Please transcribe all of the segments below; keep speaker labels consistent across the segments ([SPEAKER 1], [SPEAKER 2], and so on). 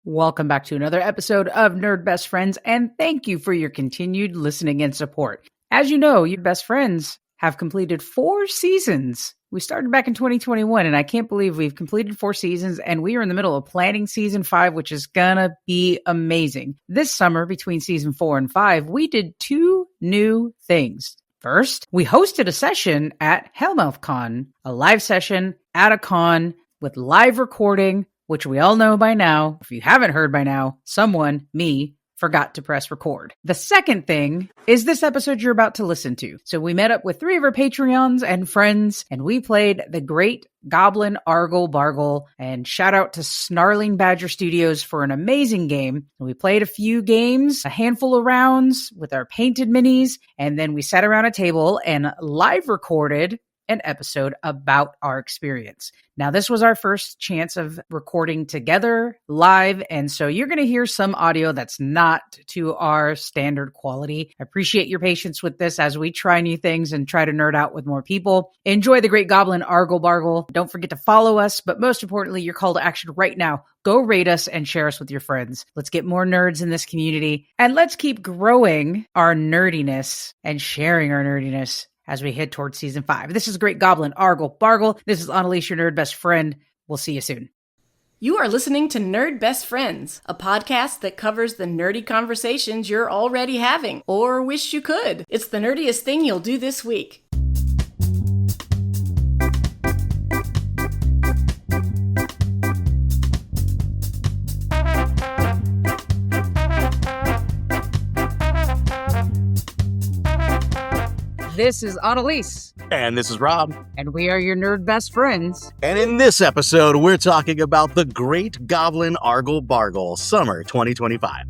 [SPEAKER 1] Welcome back to another episode of Nerd Best Friends, and thank you for your continued listening and support. As you know, your best friends have completed 4 seasons. We started back in 2021, and I can't believe we've completed 4 seasons, and we are in the middle of planning season 5, which is gonna be amazing. This summer, between season 4 and 5, we did 2 new things. First, we hosted a session at HellmouthCon, a live session at a con with live recording, which we all know by now. If you haven't heard by now, someone, me, forgot to press record. The second thing is this episode you're about to listen to. So we met up with 3 of our Patreons and friends, and we played the great Goblin, Argle-Bargle, and shout out to Snarling Badger Studios for an amazing game. We played a few games, a handful of rounds with our painted minis, and then we sat around a table and live recorded an episode about our experience. Now, this was our first chance of recording together live, and so you're going to hear some audio that's not to our standard quality. I appreciate your patience with this as we try new things and try to nerd out with more people. Enjoy the great Goblin, Argle-Bargle. Don't forget to follow us, but most importantly, your call to action right now. Go rate us and share us with your friends. Let's get more nerds in this community, and let's keep growing our nerdiness and sharing our nerdiness as we head towards season 5. This is Great Goblin, Argle-Bargle. This is Analese, your nerd best friend. We'll see you soon.
[SPEAKER 2] You are listening to Nerd Best Friends, a podcast that covers the nerdy conversations you're already having, or wish you could. It's the nerdiest thing you'll do this week.
[SPEAKER 1] This is Analese.
[SPEAKER 3] And this is Rob.
[SPEAKER 1] And we are your nerd best friends.
[SPEAKER 3] And in this episode, we're talking about the Great Goblin Argle-Bargle, Summer 2025.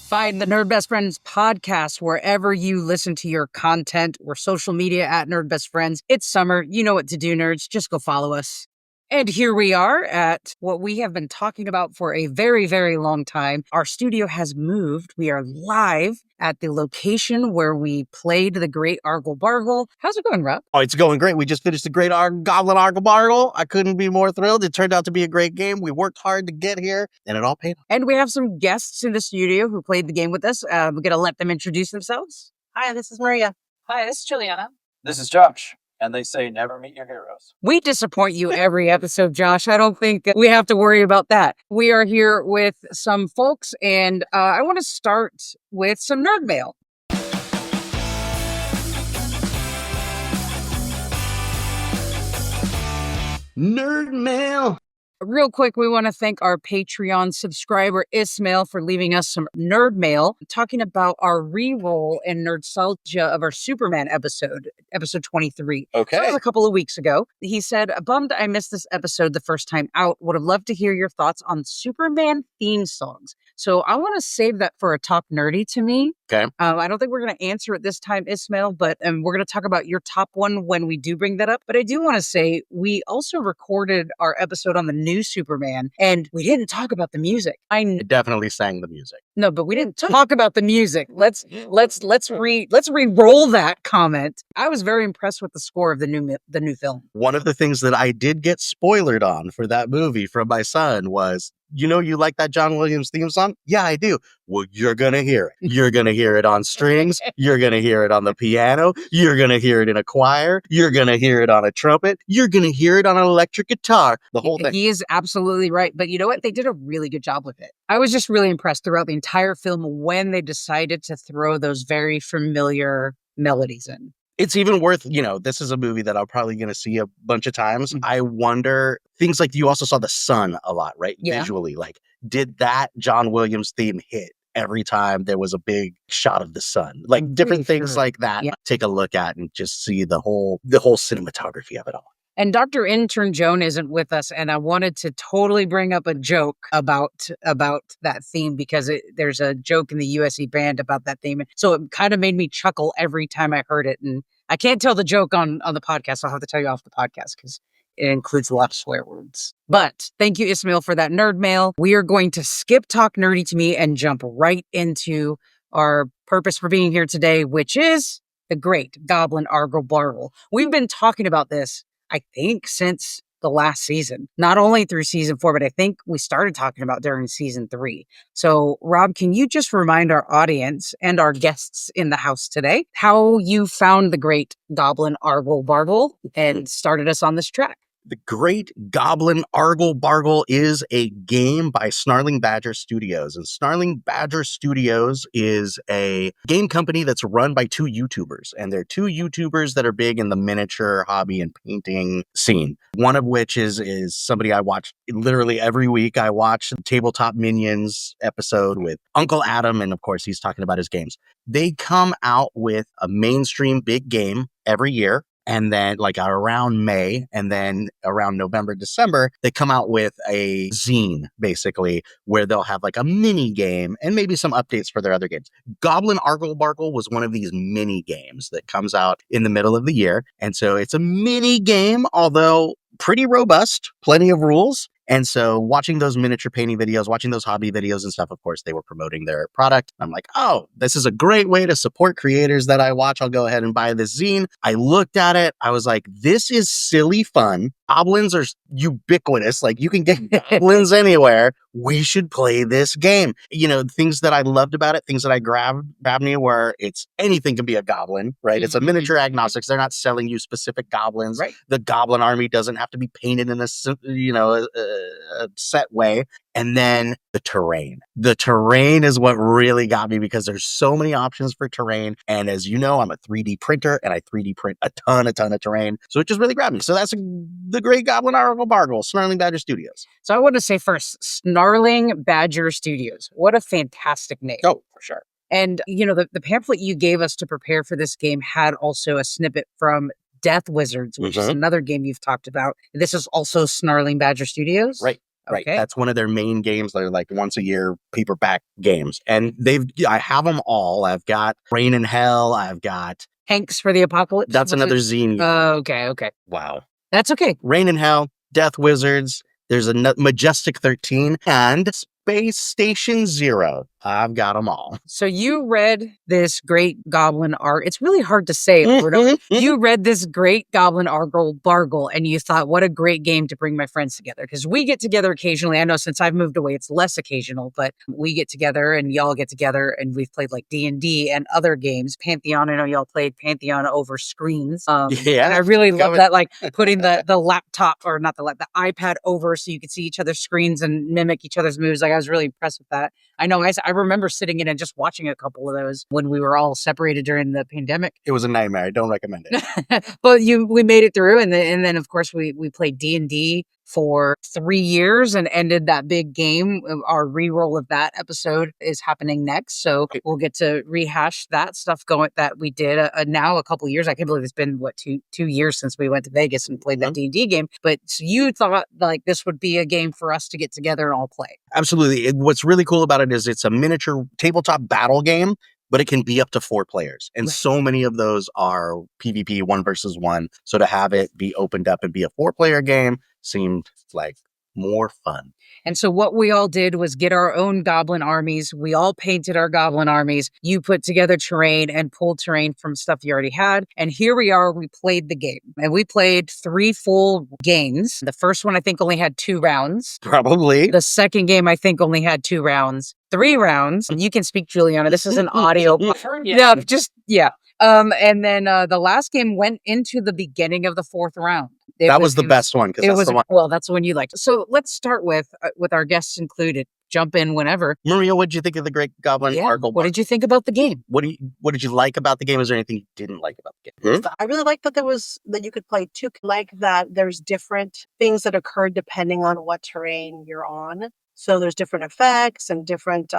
[SPEAKER 1] Find the Nerd Best Friends podcast wherever you listen to your content or social media at Nerd Best Friends. It's summer. You know what to do, nerds. Just go follow us. And here we are at what we have been talking about for a very, very long time. Our studio has moved. We are live at the location where we played the Great Argle-Bargle. How's it going, Rob?
[SPEAKER 3] Oh, it's going great. We just finished the Great Goblin Argle-Bargle. I couldn't be more thrilled. It turned out to be a great game. We worked hard to get here, and it all paid off.
[SPEAKER 1] And we have some guests in the studio who played the game with us. We're going to let them introduce themselves.
[SPEAKER 4] Hi, this is Maria.
[SPEAKER 5] Hi, this is Juliana.
[SPEAKER 6] This is Josh. And they say never meet your heroes.
[SPEAKER 1] We disappoint you every episode, Josh. I don't think we have to worry about that. We are here with some folks, and I want to start with some nerd mail.
[SPEAKER 3] Nerd mail.
[SPEAKER 1] Real quick, we want to thank our Patreon subscriber, Ismail, for leaving us some nerd mail, talking about our re-roll and nerdstalgia of our Superman episode 23.
[SPEAKER 3] Okay.
[SPEAKER 1] So that was a couple of weeks ago. He said, bummed I missed this episode the first time out. Would have loved to hear your thoughts on Superman theme songs. So I want to save that for a top nerdy to me.
[SPEAKER 3] Okay.
[SPEAKER 1] I don't think we're going to answer it this time, Ismail, but we're going to talk about your top one when we do bring that up. But I do want to say we also recorded our episode on the new Superman, and we didn't talk about the music.
[SPEAKER 3] I definitely sang the music.
[SPEAKER 1] No, but we didn't talk about the music. Let's re-roll that comment. I was very impressed with the score of the new film.
[SPEAKER 3] One of the things that I did get spoilered on for that movie from my son was, you know, you like that John Williams theme song? Yeah, I do. Well, you're going to hear it. You're going to hear it on strings. You're going to hear it on the piano. You're going to hear it in a choir. You're going to hear it on a trumpet. You're going to hear it on an electric guitar. The whole thing.
[SPEAKER 1] He is absolutely right. But you know what? They did a really good job with it. I was just really impressed throughout the entire film when they decided to throw those very familiar melodies in.
[SPEAKER 3] It's even worth, this is a movie that I'm probably going to see a bunch of times. Mm-hmm. I wonder, things like you also saw the sun a lot, right? Yeah. Visually, like, did that John Williams theme hit every time there was a big shot of the sun? Like, different things like that. Yeah. Take a look at and just see the whole cinematography of it all.
[SPEAKER 1] And Dr. Intern Joan isn't with us, and I wanted to totally bring up a joke about that theme because there's a joke in the USC band about that theme. So it kind of made me chuckle every time I heard it. And I can't tell the joke on the podcast. I'll have to tell you off the podcast because It includes a lot of swear words. But thank you, Ismail, for that nerd mail. We are going to skip Talk Nerdy to Me and jump right into our purpose for being here today, which is the great Goblin Argle-Bargle. We've been talking about this, I think, since the last season, not only through season 4, but I think we started talking about during season 3. So Rob, can you just remind our audience and our guests in the house today how you found the great Goblin Argle-Bargle and started us on this track?
[SPEAKER 3] The Great Goblin Argle-Bargle is a game by Snarling Badger Studios. And Snarling Badger Studios is a game company that's run by 2 YouTubers. And they're 2 YouTubers that are big in the miniature hobby and painting scene. One of which is somebody I watch literally every week. I watch the Tabletop Minions episode with Uncle Adam. And of course, he's talking about his games. They come out with a mainstream big game every year. And then like around May and then around November, December, they come out with a zine, basically, where they'll have like a mini game and maybe some updates for their other games. Goblin Argle-Bargle was one of these mini games that comes out in the middle of the year. And so it's a mini game, although pretty robust, plenty of rules. And so watching those miniature painting videos, watching those hobby videos and stuff, of course, they were promoting their product. I'm like, oh, this is a great way to support creators that I watch. I'll go ahead and buy this zine. I looked at it. I was like, this is silly fun. Goblins are ubiquitous. Like you can get goblins anywhere. We should play this game. You know, things that I loved about it, things that I grabbed me were it's anything can be a goblin, right? It's a miniature agnostics. They're not selling you specific goblins.
[SPEAKER 1] Right.
[SPEAKER 3] The goblin army doesn't have to be painted in a set way. And then the terrain. The terrain is what really got me because there's so many options for terrain. And as you know, I'm a 3D printer and I 3D print a ton of terrain. So it just really grabbed me. So that's the Great Goblin Argle-Bargle, Snarling Badger Studios.
[SPEAKER 1] So I want to say first, Snarling Badger Studios. What a fantastic name.
[SPEAKER 3] Oh, for sure.
[SPEAKER 1] And, you know, the pamphlet you gave us to prepare for this game had also a snippet from Death Wizards, which is another game you've talked about. This is also Snarling Badger Studios?
[SPEAKER 3] Right. Right.
[SPEAKER 1] Okay.
[SPEAKER 3] That's one of their main games. They're like once a year paperback games. And I have them all. I've got Rain and Hell. I've got
[SPEAKER 1] Hanks for the Apocalypse.
[SPEAKER 3] That's another zine.
[SPEAKER 1] Okay.
[SPEAKER 3] Wow.
[SPEAKER 1] That's okay.
[SPEAKER 3] Rain and Hell, Death Wizards. There's a Majestic 13 and Space Station Zero. I've got them all.
[SPEAKER 1] So you read this great Goblin art. It's really hard to say. You read this great Goblin Argle-Bargle and you thought, what a great game to bring my friends together. Because we get together occasionally. I know since I've moved away, it's less occasional, but we get together and y'all get together and we've played like D&D and other games. Pantheon, I know y'all played Pantheon over screens.
[SPEAKER 3] Yeah.
[SPEAKER 1] And I really love that, like putting the laptop or not the iPad over so you could see each other's screens and mimic each other's moves. Like I was really impressed with that. I know I remember sitting in and just watching a couple of those when we were all separated during the pandemic.
[SPEAKER 3] It was a nightmare. I don't recommend it.
[SPEAKER 1] But we made it through, and then of course we played D&D for 3 years and ended that big game. Our reroll of that episode is happening next, so we'll get to rehash that stuff that we did now a couple of years. I can't believe it's been two years since we went to Vegas and played that D&D game. But so you thought like this would be a game for us to get together and all play.
[SPEAKER 3] Absolutely. What's really cool about it is it's a miniature tabletop battle game, but it can be up to 4 players. And so many of those are PvP 1 versus 1. So to have it be opened up and be a 4-player game seemed like more fun.
[SPEAKER 1] And so what we all did was get our own goblin armies. We all painted our goblin armies. You put together terrain and pulled terrain from stuff you already had. And here we are, we played the game. And we played 3 full games. The first one, I think, only had 2 rounds.
[SPEAKER 3] Probably.
[SPEAKER 1] The second game, I think, only had 2 rounds. 3 rounds. You can speak, Juliana. This is an audio. And then the last game went into the beginning of the 4th round.
[SPEAKER 3] That was the best one. Because that's the one.
[SPEAKER 1] Well, that's the one you liked. So let's start with our guests included. Jump in whenever.
[SPEAKER 3] Maria, what did you think of the Great Goblin Argle-Bargle?
[SPEAKER 1] What did you think about the game?
[SPEAKER 3] What did you like about the game? Is there anything you didn't like about the game?
[SPEAKER 4] I really liked that you could play 2. Like that there's different things that occur depending on what terrain you're on. So there's different effects and different,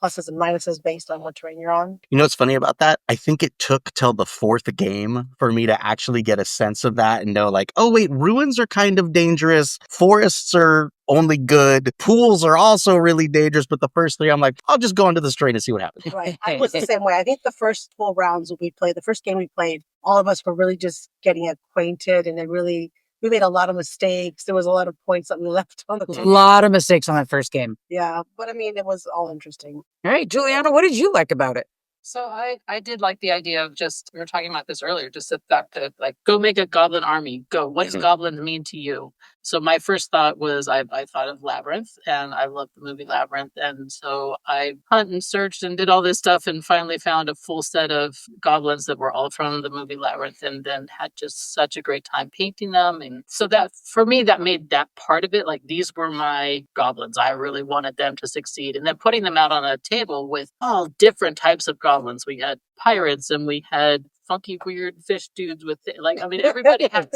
[SPEAKER 4] pluses and minuses based on what terrain you're on.
[SPEAKER 3] You know what's funny about that? I think it took till the 4th game for me to actually get a sense of that and know like, oh wait, ruins are kind of dangerous. Forests are only good. Pools are also really dangerous. But the first 3, I'm like, I'll just go into this terrain and see what happens.
[SPEAKER 4] Right. I was the same way. I think the first full rounds we played, the first game we played, all of us were really just getting acquainted and then really we made a lot of mistakes. There was a lot of points that we left on the
[SPEAKER 1] A
[SPEAKER 4] table.
[SPEAKER 1] lot of mistakes on that first game.
[SPEAKER 4] Yeah, but I mean, it was all interesting.
[SPEAKER 1] All right, Juliana, what did you like about it?
[SPEAKER 5] So I did like the idea of just, we were talking about this earlier, just the fact that like, go make a goblin army, go. What does goblins mean to you? So my first thought was I thought of Labyrinth, and I loved the movie Labyrinth. And so I hunted and searched and did all this stuff and finally found a full set of goblins that were all from the movie Labyrinth, and then had just such a great time painting them. And so that, for me, that made that part of it, like these were my goblins. I really wanted them to succeed. And then putting them out on a table with all different types of goblins. We had pirates and we had funky, weird fish dudes with everybody had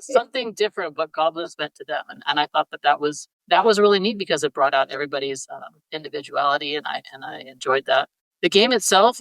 [SPEAKER 5] something different what goblins meant to them, and I thought that was really neat because it brought out everybody's individuality, and I enjoyed that. The game itself,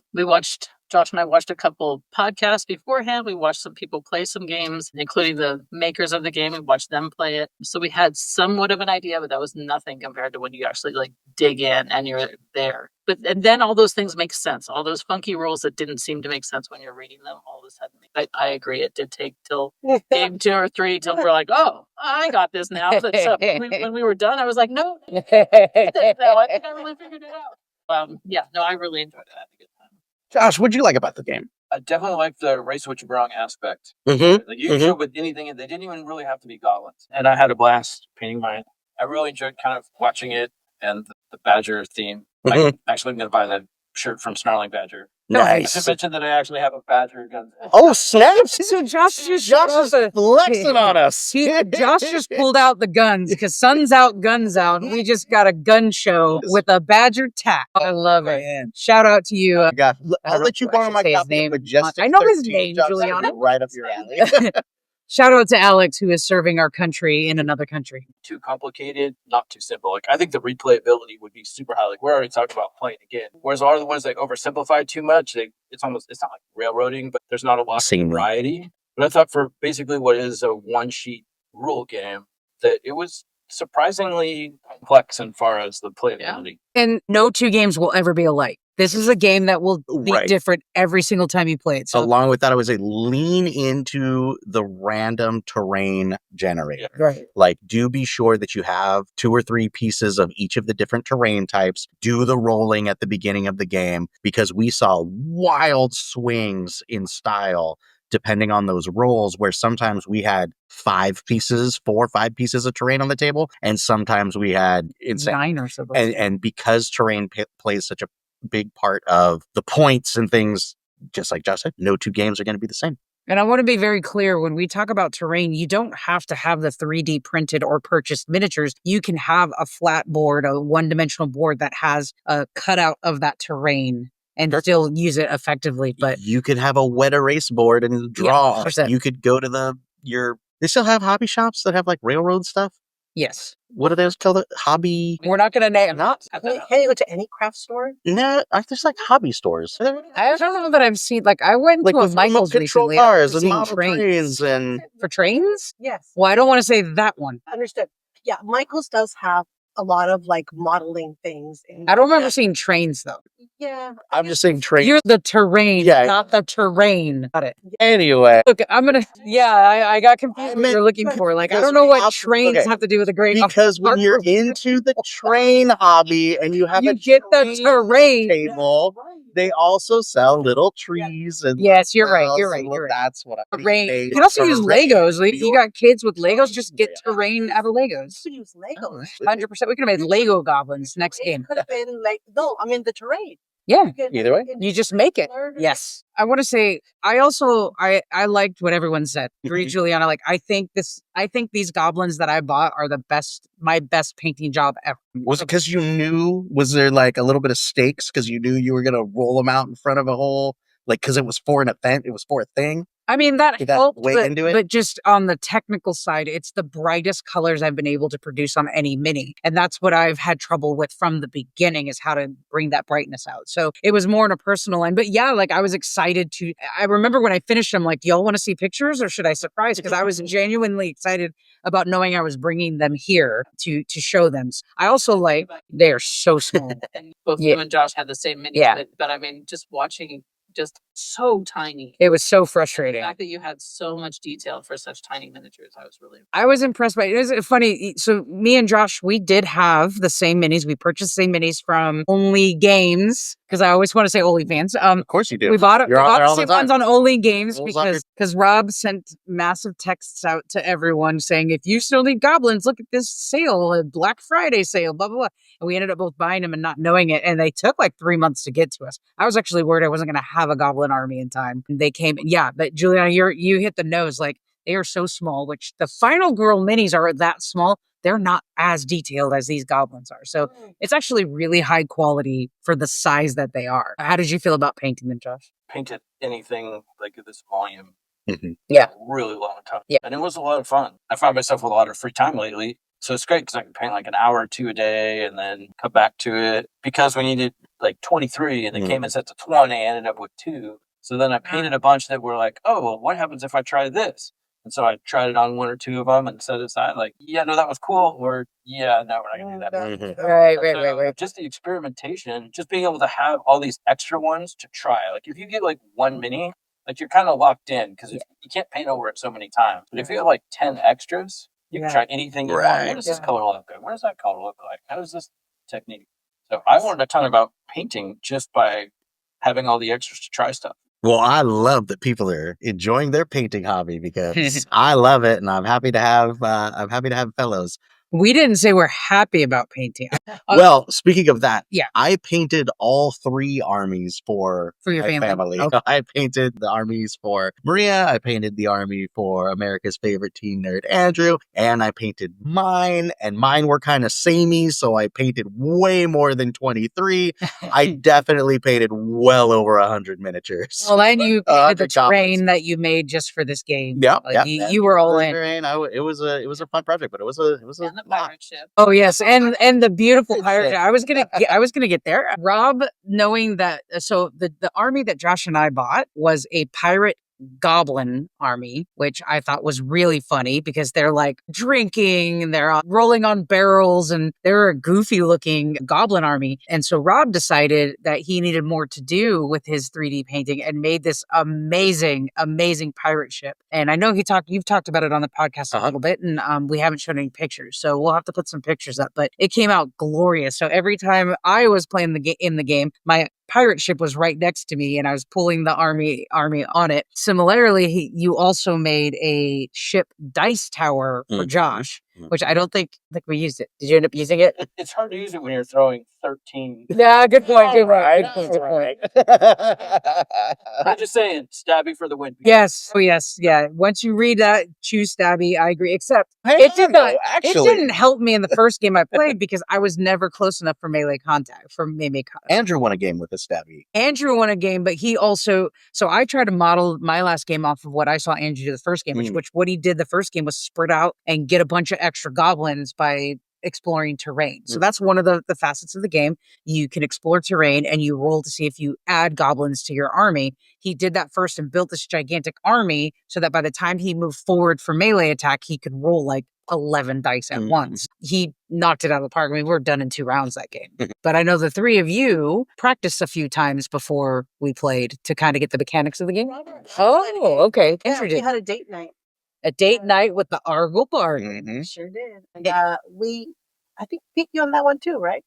[SPEAKER 5] Josh and I watched a couple podcasts beforehand. We watched some people play some games, including the makers of the game. We watched them play it. So we had somewhat of an idea, but that was nothing compared to when you actually like dig in and you're there. And then all those things make sense. All those funky rules that didn't seem to make sense when you're reading them, all of a sudden. I agree. It did take till game 2 or 3 till we're like, oh, I got this now. So when we were done, I was like, no, I think I really figured it out. I really enjoyed it. I had a good time.
[SPEAKER 3] Josh, what'd you like about the game?
[SPEAKER 6] I definitely like the race what you brought aspect.
[SPEAKER 3] Mm-hmm.
[SPEAKER 6] Like you could show with anything, they didn't even really have to be goblins. And I had a blast painting mine. I really enjoyed kind of watching it and the Badger theme.
[SPEAKER 3] Mm-hmm.
[SPEAKER 6] I'm going to buy the shirt from Snarling Badger.
[SPEAKER 3] Nice.
[SPEAKER 6] I should mention that I actually have a Badger gun.
[SPEAKER 3] Oh, snaps!
[SPEAKER 1] So Josh
[SPEAKER 3] is flexing on us.
[SPEAKER 1] Josh just pulled out the guns because sun's out, guns out. We just got a gun show with a Badger tack. I love it.
[SPEAKER 3] Man.
[SPEAKER 1] Shout out to you.
[SPEAKER 3] I'll let you borrow my copy of Majestic
[SPEAKER 1] I know his
[SPEAKER 3] 13,
[SPEAKER 1] name,
[SPEAKER 3] Josh,
[SPEAKER 1] Juliana.
[SPEAKER 3] right up your alley.
[SPEAKER 1] Shout out to Alex, who is serving our country in another country.
[SPEAKER 6] Too complicated, not too simple. Like I think the replayability would be super high. Like we're already talking about playing again. Whereas a lot of the ones that oversimplify too much, it's not like railroading, but there's not a lot of variety. But I thought for basically what is a one-sheet rule game, that it was surprisingly complex as far as the playability.
[SPEAKER 1] And no two games will ever be alike. This is a game that will be different every single time you play it. So
[SPEAKER 3] along with that, I would say lean into the random terrain generator.
[SPEAKER 1] Yeah. Right.
[SPEAKER 3] Like, do be sure that you have 2 or 3 pieces of each of the different terrain types. Do the rolling at the beginning of the game, because we saw wild swings in style depending on those rolls, where sometimes we had 4 or 5 pieces of terrain on the table, and sometimes we had
[SPEAKER 1] 9 or so.
[SPEAKER 3] And because terrain plays such a big part of the points and things, just like Josh said, no 2 games are going to be the same.
[SPEAKER 1] And I want to be very clear, when we talk about terrain, you don't have to have the 3D printed or purchased miniatures. You can have a flat board, a one-dimensional board that has a cutout of that terrain and still use it effectively. But
[SPEAKER 3] you could have a wet erase board and draw.
[SPEAKER 1] Yeah,
[SPEAKER 3] you could go to they still have hobby shops that have like railroad stuff.
[SPEAKER 1] Yes.
[SPEAKER 3] What do those called? Hobby?
[SPEAKER 1] We're not going to name not.
[SPEAKER 4] Can you go to any craft store?
[SPEAKER 3] No, there's like hobby stores.
[SPEAKER 1] I don't know that I've seen, like, I went to a Michael's recently.
[SPEAKER 3] Cars and model trains and...
[SPEAKER 1] For trains?
[SPEAKER 4] Yes.
[SPEAKER 1] Well, I don't want to say that one.
[SPEAKER 4] Understood. Yeah, Michael's does have a lot of like modeling things.
[SPEAKER 1] I don't remember seeing trains though.
[SPEAKER 4] Yeah.
[SPEAKER 3] I'm just saying trains.
[SPEAKER 1] You're the terrain, not the terrain. Got it.
[SPEAKER 3] Anyway.
[SPEAKER 1] Look, I got confused what you're looking for. Like, I don't know what trains have to do with a great...
[SPEAKER 3] Because when you're into the train hobby and you have
[SPEAKER 1] get the terrain
[SPEAKER 3] table, they also sell little trees. And
[SPEAKER 1] yes, you're right.
[SPEAKER 3] That's what I'm
[SPEAKER 1] saying. You can also use Legos. Like, you got kids with Legos, just get terrain out of Legos.
[SPEAKER 4] You could use Legos.
[SPEAKER 1] 100%. We could have made Lego goblins next game.
[SPEAKER 4] Could have been like, no, I mean the terrain.
[SPEAKER 1] Yeah.
[SPEAKER 3] Either way.
[SPEAKER 1] You just make it. Yes. I want to say, I liked what everyone said. Agree, Juliana. Like, I think these goblins that I bought are my best painting job ever.
[SPEAKER 3] Was it because you knew, was there like a little bit of stakes because you knew you were going to roll them out in front of a whole, like, because it was for an event, it was for a thing?
[SPEAKER 1] I mean, that helped,
[SPEAKER 3] into it?
[SPEAKER 1] But just on the technical side, it's the brightest colors I've been able to produce on any mini. And that's what I've had trouble with from the beginning, is how to bring that brightness out. So it was more on a personal end. But yeah, like, I was excited I remember when I finished, I'm like, y'all want to see pictures or should I surprise? Because I was genuinely excited about knowing I was bringing them here to show them. I also like, they're so small.
[SPEAKER 5] Both you and Josh had the same mini, but I mean, just watching just so tiny.
[SPEAKER 1] It was so
[SPEAKER 5] The
[SPEAKER 1] frustrating.
[SPEAKER 5] fact that you had so much detail for such tiny miniatures,
[SPEAKER 1] I was impressed by it. It was funny. So me and Josh, we did have the same minis. We purchased the same minis from Only Games, because I always want to say OnlyFans.
[SPEAKER 3] Of course you do.
[SPEAKER 1] We bought
[SPEAKER 3] You're on there
[SPEAKER 1] the
[SPEAKER 3] all the
[SPEAKER 1] same
[SPEAKER 3] time.
[SPEAKER 1] ones on Only Games
[SPEAKER 3] Rules on
[SPEAKER 1] because Rob sent massive texts out to everyone saying, if you still need goblins, look at this sale, a Black Friday sale, blah, blah, blah. And we ended up both buying them and not knowing it. And they took like 3 months to get to us. I was actually worried I wasn't going to have a goblin army in time. And they came. Yeah, but Juliana, you hit the nose. Like, they are so small, which the Final Girl minis are that small. They're not as detailed as these goblins are. So it's actually really high quality for the size that they are. How did you feel about painting them, Josh?
[SPEAKER 6] Painted anything like this volume.
[SPEAKER 1] Yeah.
[SPEAKER 6] A really long time.
[SPEAKER 1] Yeah.
[SPEAKER 6] And it was a lot of fun. I find myself with a lot of free time lately. So it's great because I can paint like an hour or two a day and then come back to it. Because we needed like 23 and they came in sets of 20, I ended up with 2. So then I painted a bunch that were like, oh, well, what happens if I try this? And so I tried it on 1 or 2 of them and set it aside like, yeah, no, that was cool. Or, yeah, no, we're not going to do that.
[SPEAKER 1] Right.
[SPEAKER 6] Just the experimentation, just being able to have all these extra ones to try. Like if you get like 1 mini, like you're kind of locked in because you can't paint over it so many times. But if you have like 10 extras, you can try anything you want. What does this color look like? What does that color look like? How does this technique? So I learned a ton about painting just by having all the extras to try stuff.
[SPEAKER 3] Well, I love that people are enjoying their painting hobby because I love it, and I'm happy to have fellows.
[SPEAKER 1] We didn't say we're happy about painting.
[SPEAKER 3] Well, speaking of that,
[SPEAKER 1] Yeah.
[SPEAKER 3] I painted all 3 armies for
[SPEAKER 1] your
[SPEAKER 3] my family.
[SPEAKER 1] Okay.
[SPEAKER 3] I painted the armies for Maria, I painted the army for America's favorite teen nerd, Andrew, and I painted mine, and mine were kind of samey, so I painted way more than 23. I definitely painted well over 100 miniatures.
[SPEAKER 1] Well, and you painted the
[SPEAKER 3] 100 goblins.
[SPEAKER 1] terrain that you made just for this game.
[SPEAKER 3] Yeah,
[SPEAKER 1] Like, you were all in.
[SPEAKER 3] Terrain, it was a fun project, but it was a
[SPEAKER 5] and the pirate ship.
[SPEAKER 1] Oh yes, and the beautiful pirate. I was gonna get there. Rob, knowing that, so the army that Josh and I bought was a pirate Goblin army, which I thought was really funny because they're like drinking and they're rolling on barrels and they're a goofy looking Goblin army. And so Rob decided that he needed more to do with his 3D painting and made this amazing pirate ship. And I know you've talked about it on the podcast a little bit, and we haven't shown any pictures, so we'll have to put some pictures up. But it came out glorious. So every time I was playing in the game, my pirate ship was right next to me and I was pulling the army on it. Similarly, you also made a ship dice tower for Josh, which I don't think we used it. Did you end up using it?
[SPEAKER 6] It's hard to use it when you're throwing 13.
[SPEAKER 1] Yeah, good point.
[SPEAKER 6] I'm just saying, stabby for the win.
[SPEAKER 1] Yes. Oh, yes. Yeah. Once you read that, choose stabby. I agree. Except it didn't help me in the first game I played because I was never close enough for melee contact.
[SPEAKER 3] Andrew won a game with a stabby.
[SPEAKER 1] Andrew won a game, but he also. So I tried to model my last game off of what I saw Andrew do the first game, which what he did the first game was spread out and get a bunch of extra goblins by exploring terrain. So that's one of the facets of the game. You can explore terrain and you roll to see if you add goblins to your army. He did that first and built this gigantic army so that by the time he moved forward for melee attack, he could roll like 11 dice at once. He knocked it out of the park. I mean, we're done in 2 rounds that game. But I know the 3 of you practiced a few times before we played to kind of get the mechanics of the game. Oh, okay.
[SPEAKER 4] Yeah, we had a date night.
[SPEAKER 1] A date night with the Argle-Bargle.
[SPEAKER 4] Sure did. And I think beat you on that one too, right?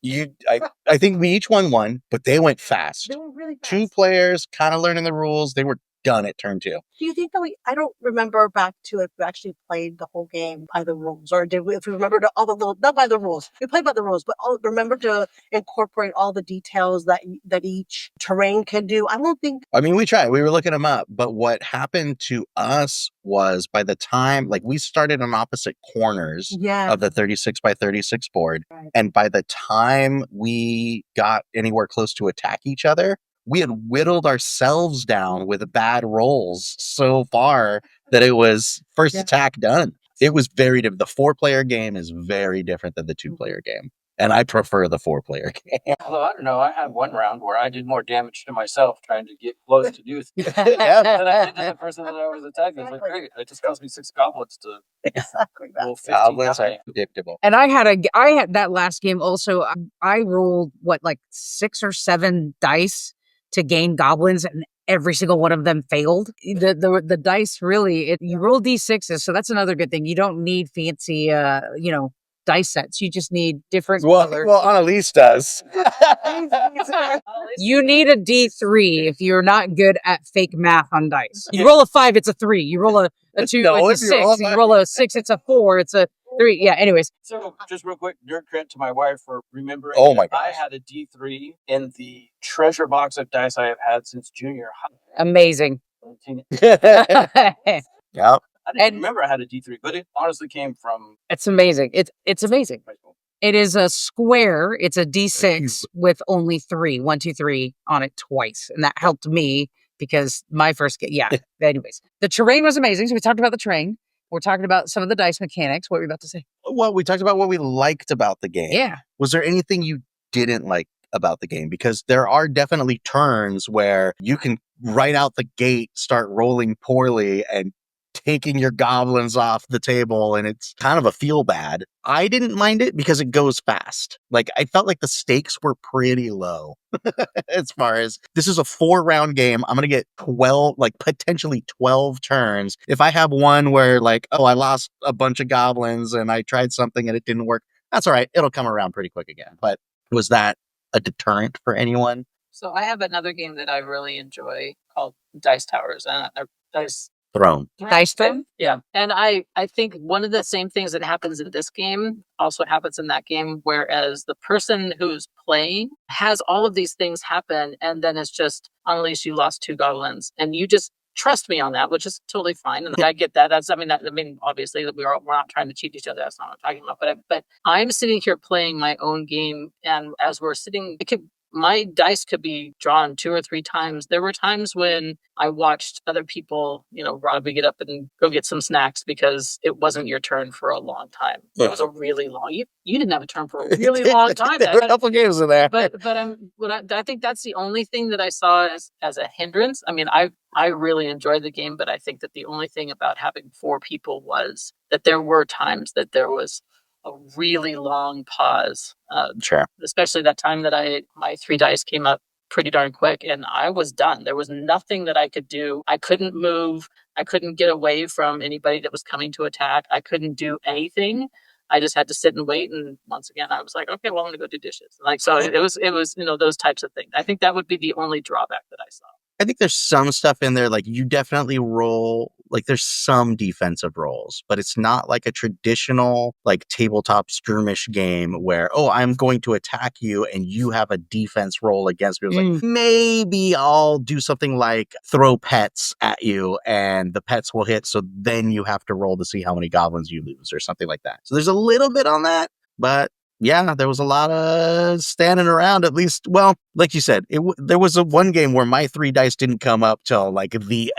[SPEAKER 3] I think we each won one, but they went fast.
[SPEAKER 4] They were really fast.
[SPEAKER 3] 2 players, kind of learning the rules. They were done at turn 2.
[SPEAKER 4] Do you think that I don't remember back to if we actually played the whole game by the rules, or if we remember all the little, not by the rules, we played by the rules, but remember to incorporate all the details that each terrain can do? I don't think.
[SPEAKER 3] I mean, we tried. We were looking them up, but what happened to us was by the time, like, we started on opposite corners of the 36 by 36 board, and by the time we got anywhere close to attack each other, we had whittled ourselves down with bad rolls so far that it was first attack done. It was the 4-player game is very different than the 2-player game. And I prefer the 4-player game.
[SPEAKER 6] Although, I don't know, I had one round where I did more damage to myself trying to get close to do than I did to the person that I was attacking. It's like, great, it just cost me 6 goblins to roll 15.
[SPEAKER 3] Goblins are predictable.
[SPEAKER 1] And I had that last game also. I rolled 6 or 7 dice to gain goblins, and every single one of them failed. The dice really, you roll D6s, so that's another good thing. You don't need fancy, dice sets. You just need different colors.
[SPEAKER 3] Well, Analese does.
[SPEAKER 1] You need a D3 if you're not good at fake math on dice. You roll a 5, it's a 3. You roll a 2,
[SPEAKER 3] No,
[SPEAKER 1] it's a
[SPEAKER 3] if you
[SPEAKER 1] 6. You roll a 6, it's a 4. It's a 3. Yeah, anyways.
[SPEAKER 6] So just real quick, nerd credit to my wife for remembering.
[SPEAKER 3] Oh my
[SPEAKER 6] I
[SPEAKER 3] gosh.
[SPEAKER 6] had a D3 in the treasure box of dice I have had since junior high.
[SPEAKER 1] Amazing.
[SPEAKER 3] Yep.
[SPEAKER 6] I didn't remember I had a D3, but it honestly came from
[SPEAKER 1] It's amazing. It's amazing.
[SPEAKER 6] high school.
[SPEAKER 1] It is a square. It's a D6 with only 3, 1, 2, 3 on it twice. And that helped me because my first game, anyways. The terrain was amazing. So we talked about the terrain. We're talking about some of the dice mechanics. What were you about to say?
[SPEAKER 3] Well, we talked about what we liked about the game.
[SPEAKER 1] Yeah.
[SPEAKER 3] Was there anything you didn't like about the game? Because there are definitely turns where you can right out the gate start rolling poorly and taking your goblins off the table, and it's kind of a feel bad. I didn't mind it because it goes fast. Like, I felt like the stakes were pretty low as far as this is a 4-round game. I'm going to get 12, like potentially 12 turns. If I have one where like, oh, I lost a bunch of goblins and I tried something and it didn't work, that's all right. It'll come around pretty quick again. But was that a deterrent for anyone?
[SPEAKER 5] So I have another game that I really enjoy called Dice Towers and Dice
[SPEAKER 3] Throne.
[SPEAKER 1] Dice Throne?
[SPEAKER 5] Yeah. And I think one of the same things that happens in this game also happens in that game, whereas the person who's playing has all of these things happen, and then it's just, Annalise, you lost 2 goblins, and you just trust me on that, which is totally fine. And I get that. Obviously we're not trying to cheat each other. That's not what I'm talking about. But I'm sitting here playing my own game, and as we're sitting, my dice could be drawn 2 or 3 times. There were times when I watched other people, Robbie get up and go get some snacks because it wasn't your turn for a long time. It was a really long. You didn't have a turn for a really long time.
[SPEAKER 3] There were a couple games in there.
[SPEAKER 5] But I think that's the only thing that I saw as a hindrance. I mean, I really enjoyed the game, but I think that the only thing about having 4 people was that there were times that there was a really long pause.
[SPEAKER 3] Sure.
[SPEAKER 5] Especially that time that my 3 dice came up pretty darn quick and I was done. There was nothing that I could do. I couldn't move. I couldn't get away from anybody that was coming to attack. I couldn't do anything. I just had to sit and wait. And once again, I was like, okay, well, I'm going to go do dishes. So it was, those types of things. I think that would be the only drawback that I saw.
[SPEAKER 3] I think there's some stuff in there, like you definitely roll, like there's some defensive rolls, but it's not like a traditional like tabletop skirmish game where, oh, I'm going to attack you and you have a defense roll against me. Like, maybe I'll do something like throw pets at you and the pets will hit. So then you have to roll to see how many goblins you lose or something like that. So there's a little bit on that, but yeah, there was a lot of standing around, at least. Well, like you said, there was one game where my 3 dice didn't come up till like the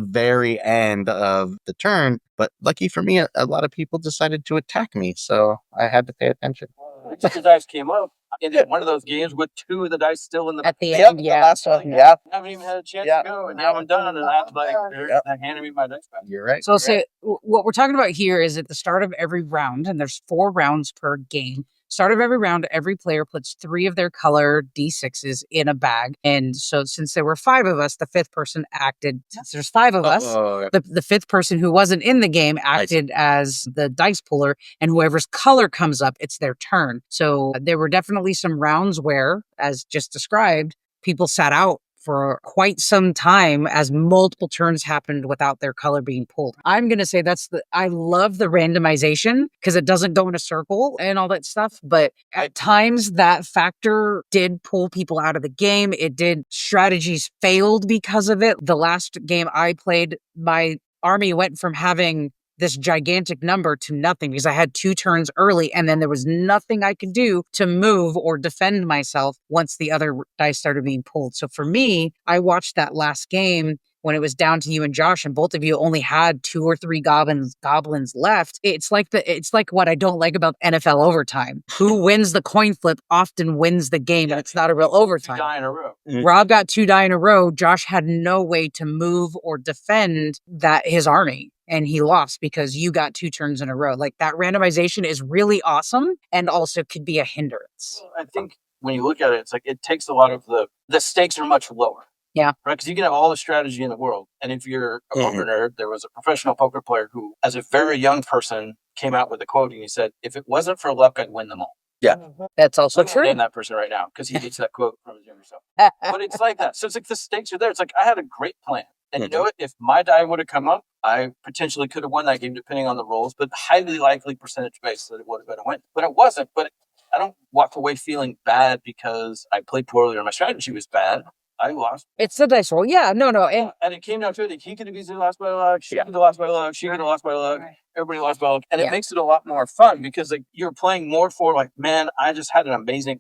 [SPEAKER 3] very end of the turn. But lucky for me, a lot of people decided to attack me, so I had to pay attention.
[SPEAKER 6] The dice came up in one of those games with 2 of the dice still in the
[SPEAKER 1] At the end,
[SPEAKER 3] the last one, yeah.
[SPEAKER 6] I haven't even had a chance to go, and now I'm done, and I have to they're handing me my dice back.
[SPEAKER 3] You're right.
[SPEAKER 1] So what we're talking about here is at the start of every round, and there's 4 rounds per game. Start of every round, every player puts 3 of their color D6s in a bag. And so since there were 5 of us, the 5th person acted, since there's 5 of us, the 5th person who wasn't in the game acted as the dice puller, and whoever's color comes up, it's their turn. So there were definitely some rounds where, as just described, people sat out for quite some time as multiple turns happened without their color being pulled. I'm going to say I love the randomization because it doesn't go in a circle and all that stuff. But at times that factor did pull people out of the game. Strategies failed because of it. The last game I played, my army went from having this gigantic number to nothing because I had 2 turns early and then there was nothing I could do to move or defend myself once the other dice started being pulled. So for me, I watched that last game when it was down to you and Josh, and both of you only had 2 or 3 goblins left. It's like what I don't like about NFL overtime. Who wins the coin flip often wins the game. Yeah, it's not a real overtime.
[SPEAKER 6] 2 die in a row.
[SPEAKER 1] Rob got 2 die in a row. Josh had no way to move or defend his army. And he lost because you got 2 turns in a row. Like, that randomization is really awesome and also could be a hindrance.
[SPEAKER 6] I think when you look at it, it's like it takes a lot of the stakes are much lower.
[SPEAKER 2] Yeah.
[SPEAKER 6] Right? Because you can have all the strategy in the world. And if you're a poker nerd, there was a professional poker player who, as a very young person, came out with a quote and he said, if it wasn't for luck, I'd win them all.
[SPEAKER 3] Yeah.
[SPEAKER 2] That's also
[SPEAKER 6] I'm gonna
[SPEAKER 2] true.
[SPEAKER 6] name that person right now because he gets that quote from his younger self. But it's like that. So it's like the stakes are there. It's like I had a great plan. And you know what? If my die would have come up, I potentially could have won that game depending on the rolls, but highly likely percentage based that it would have been a win. But it wasn't. But I don't walk away feeling bad because I played poorly or my strategy was bad. I lost.
[SPEAKER 2] It's the dice roll. Yeah, no.
[SPEAKER 6] And it came down to it. He could have easily lost by luck. She could have lost by luck. She could have lost by luck. Everybody lost by luck. And it makes it a lot more fun because like you're playing more for like, man, I just had an amazing,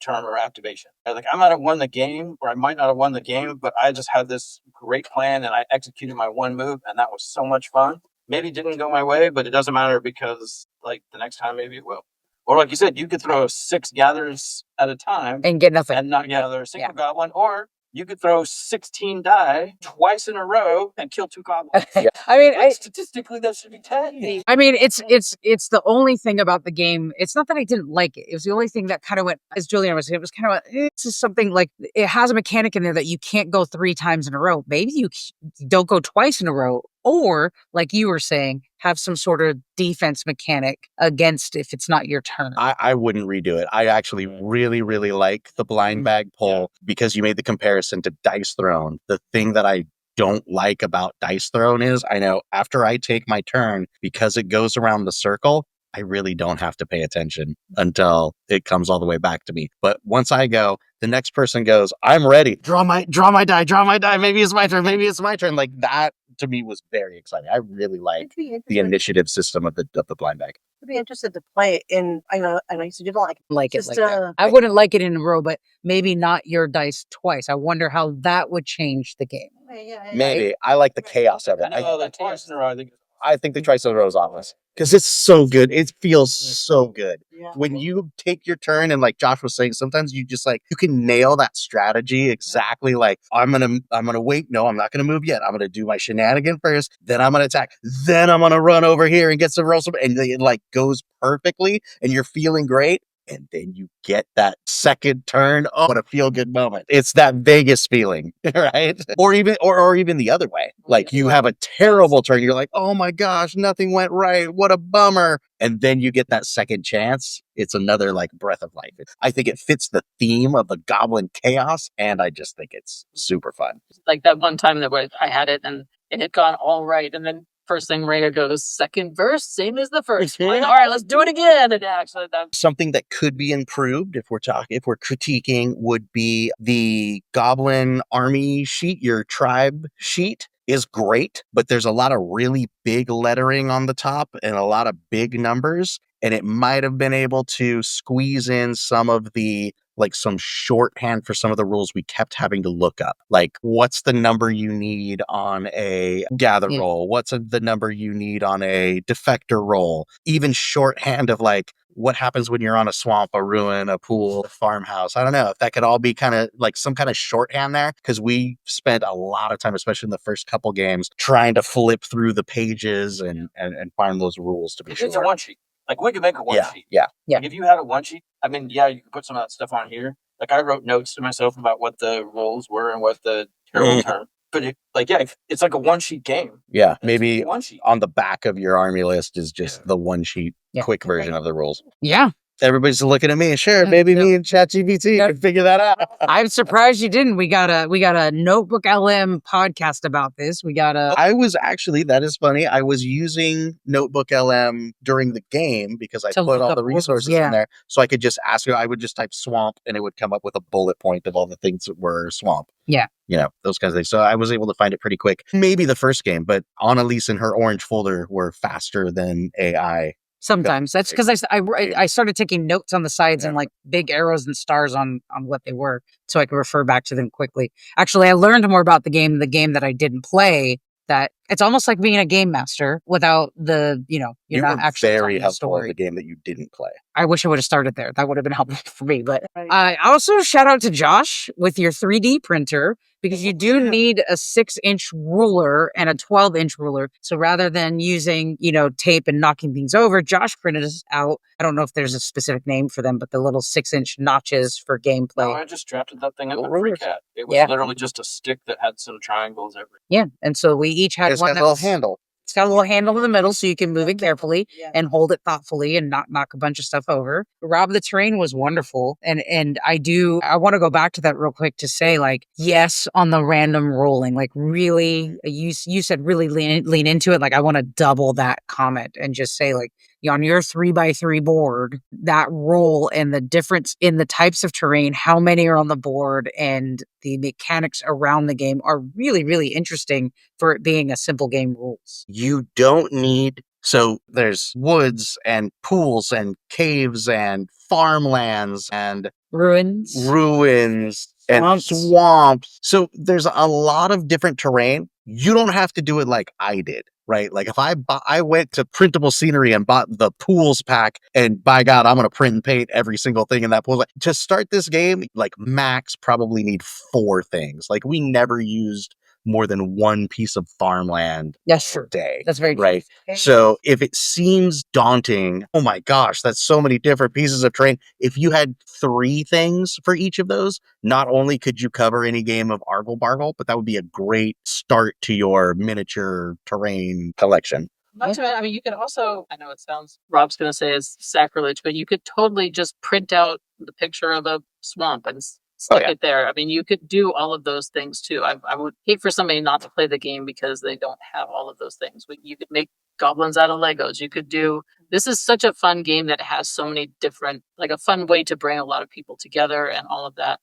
[SPEAKER 6] turn or activation. Like I might have won the game or I might not have won the game, but I just had this great plan and I executed my one move and that was so much fun. Maybe it didn't go my way, but it doesn't matter because like the next time maybe it will. Or like you said, you could throw 6 gatherers at a time
[SPEAKER 2] And get nothing.
[SPEAKER 6] and not gather a single goblin, or you could throw 16 die twice in a row and kill 2 goblins.
[SPEAKER 2] I mean,
[SPEAKER 6] statistically, that should be 10.
[SPEAKER 1] I mean, it's the only thing about the game. It's not that I didn't like it. It was the only thing that kind of went, as Juliana was saying, it was kind of, this is something like, it has a mechanic in there that you can't go 3 times in a row. Maybe you don't go twice in a row. Or, like you were saying, have some sort of defense mechanic against if it's not your turn.
[SPEAKER 3] I wouldn't redo it. I actually really, really like the blind bag pull because you made the comparison to Dice Throne. The thing that I don't like about Dice Throne is I know after I take my turn, because it goes around the circle, I really don't have to pay attention until it comes all the way back to me. But once I go, the next person goes, I'm ready. Draw my die. Maybe it's my turn. Like that to me was very exciting. I really like the initiative system of the blind bag.
[SPEAKER 4] I'd be interested to play it in. I know you said you don't like
[SPEAKER 1] it like that. I wouldn't like it in a row, but maybe not your dice twice. I wonder how that would change the game.
[SPEAKER 3] Maybe. I like the chaos of it.
[SPEAKER 6] Twice in a row,
[SPEAKER 3] I think the twice in a row is awesome because it's so good. It feels so good. When you take your turn and like Josh was saying, sometimes you just like, you can nail that strategy exactly. Like I'm going to wait. No, I'm not going to move yet. I'm going to do my shenanigan first. Then I'm going to attack. Then I'm going to run over here and get some rolls. And it like goes perfectly and you're feeling great. And then you get that second turn. Oh, what a feel good moment. It's that Vegas feeling, right? Or even the other way. Like you have a terrible turn. You're like, oh my gosh, nothing went right. What a bummer. And then you get that second chance. It's another like breath of life. I think it fits the theme of the Goblin chaos. And I just think it's super fun.
[SPEAKER 5] Like that one time that I had it and it had gone all right. And then first thing Rhea goes, second verse, same as the first. Like, all right, let's do it again. And actually,
[SPEAKER 3] something that could be improved if we're critiquing would be the Goblin army sheet. Your tribe sheet is great, but there's a lot of really big lettering on the top and a lot of big numbers. And it might have been able to squeeze in some of the some shorthand for some of the rules we kept having to look up. Like, what's the number you need on a gather roll? What's the number you need on a defector roll? Even shorthand of like, what happens when you're on a swamp, a ruin, a pool, a farmhouse? I don't know if that could all be kind of like some kind of shorthand there, because we spent a lot of time, especially in the first couple games, trying to flip through the pages and find those rules to be sure.
[SPEAKER 6] It's a one sheet. Like we could make a one sheet.
[SPEAKER 3] Yeah.
[SPEAKER 6] Like if you had a one sheet, I mean, you could put some of that stuff on here. Like I wrote notes to myself about what the roles were and what the terrible term. But it's like a one sheet game.
[SPEAKER 3] Yeah, maybe one sheet on the back of your army list is just the one sheet quick version of the rules.
[SPEAKER 1] Yeah.
[SPEAKER 3] Everybody's looking at me. Sure, maybe me and ChatGPT can figure that out.
[SPEAKER 1] I'm surprised you didn't. We got a Notebook LM podcast about this.
[SPEAKER 3] I was actually, that is funny. I was using Notebook LM during the game because I put all the resources in there. So I could just ask her, I would just type swamp and it would come up with a bullet point of all the things that were swamp.
[SPEAKER 1] Yeah.
[SPEAKER 3] Those kinds of things. So I was able to find it pretty quick. Maybe the first game, but Analese and her orange folder were faster than AI.
[SPEAKER 1] Sometimes that's because I started taking notes on the sides and like big arrows and stars on what they were, so I could refer back to them quickly. Actually, I learned more about the game that I didn't play. That It's almost like being a game master without the, you're not actually
[SPEAKER 3] very
[SPEAKER 1] telling the
[SPEAKER 3] helpful in
[SPEAKER 1] story.
[SPEAKER 3] the game that you didn't play.
[SPEAKER 1] I wish I would have started there. That would have been helpful for me. But
[SPEAKER 4] Right.
[SPEAKER 1] also shout out to Josh with your 3D printer, because you do need a 6-inch ruler and a 12-inch ruler. So rather than using, tape and knocking things over, Josh printed us out. I don't know if there's a specific name for them, but the little 6-inch notches for gameplay.
[SPEAKER 6] No, I just drafted that thing up in
[SPEAKER 1] Rulers.
[SPEAKER 6] FreeCAD. It was
[SPEAKER 1] Yeah.
[SPEAKER 6] literally just a stick that had some triangles everywhere.
[SPEAKER 1] Yeah. And so we each had
[SPEAKER 3] It's
[SPEAKER 1] one
[SPEAKER 3] got a
[SPEAKER 1] that
[SPEAKER 3] little
[SPEAKER 1] was,
[SPEAKER 3] handle.
[SPEAKER 1] it's got a little handle in the middle so you can move it carefully
[SPEAKER 4] Yeah.
[SPEAKER 1] and hold it thoughtfully and not knock a bunch of stuff over. Rob, the terrain was wonderful. And I want to go back to that real quick to say, like, yes, on the random rolling, like really, you said really lean into it. Like, I want to double that comment and just say, like, on your 3x3 board, that roll and the difference in the types of terrain, how many are on the board, and the mechanics around the game are really, really interesting for it being a simple game rules.
[SPEAKER 3] You don't need, so there's woods and pools and caves and farmlands and
[SPEAKER 1] Ruins.
[SPEAKER 3] and swamps. So there's a lot of different terrain. You don't have to do it like I did, right? Like if I went to printable scenery and bought the pools pack, and by God, I'm going to print and paint every single thing in that pool. To start this game, like max probably need 4 things. Like we never used more than 1 piece of farmland
[SPEAKER 1] Yes,
[SPEAKER 3] a day.
[SPEAKER 1] That's very
[SPEAKER 3] right. So if it seems daunting, oh my gosh, that's so many different pieces of terrain. If you had 3 things for each of those, not only could you cover any game of Argle-Bargle, but that would be a great start to your miniature terrain collection.
[SPEAKER 5] Not to mention, I mean, you could also, I know it sounds, Rob's going to say is sacrilege, but you could totally just print out the picture of a swamp and stick it there. I mean, you could do all of those things too. I would hate for somebody not to play the game because they don't have all of those things. But you could make goblins out of Legos. You could do, this is such a fun game that has so many different, like a fun way to bring a lot of people together and all of that.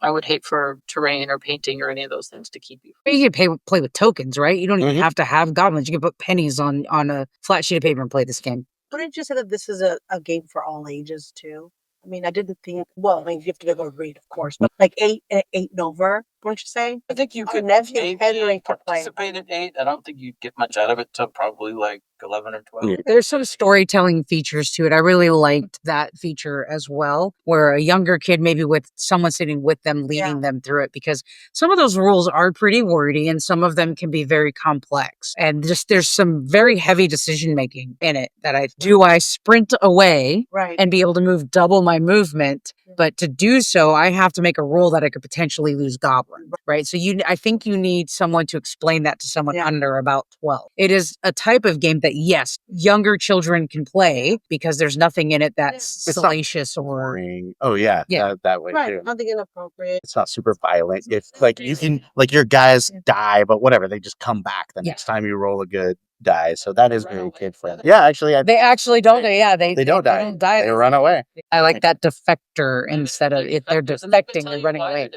[SPEAKER 5] I would hate for terrain or painting or any of those things to keep you.
[SPEAKER 1] You can play with tokens, right? You don't even have to have goblins. You can put pennies on a flat sheet of paper and play this game.
[SPEAKER 4] Wouldn't you say that this is a game for all ages too? I mean, I didn't think. Well, I mean, you have to go read, of course, but like 8 and 8 and over, wouldn't you say?
[SPEAKER 6] I think you
[SPEAKER 4] Our
[SPEAKER 6] could
[SPEAKER 4] nephew
[SPEAKER 6] maybe
[SPEAKER 4] Henry could play.
[SPEAKER 6] participate at 8. I don't think you'd get much out of it till probably like 11 or 12.
[SPEAKER 3] Yeah.
[SPEAKER 1] There's some storytelling features to it. I really liked that feature as well, where a younger kid, maybe with someone sitting with them, leading them through it, because some of those rules are pretty wordy and some of them can be very complex. And just there's some very heavy decision making in it that do I sprint away
[SPEAKER 4] Right.
[SPEAKER 1] and be able to move double my movement? But to do so, I have to make a rule that I could potentially lose Goblin, right? So I think you need someone to explain that to someone under about 12. It is a type of game that, yes, younger children can play because there's nothing in it that's salacious or
[SPEAKER 3] boring. Oh yeah, that way
[SPEAKER 4] Right.
[SPEAKER 3] too.
[SPEAKER 4] Nothing inappropriate.
[SPEAKER 3] It's not super violent. If like you can, like your guys die, but whatever, they just come back the next time you roll a good die. So that is very kid friendly. Yeah, actually,
[SPEAKER 1] they actually don't. Yeah, they
[SPEAKER 3] don't die.
[SPEAKER 1] They don't die.
[SPEAKER 3] They run away.
[SPEAKER 1] I like that defector instead of if they're defecting, they're running away.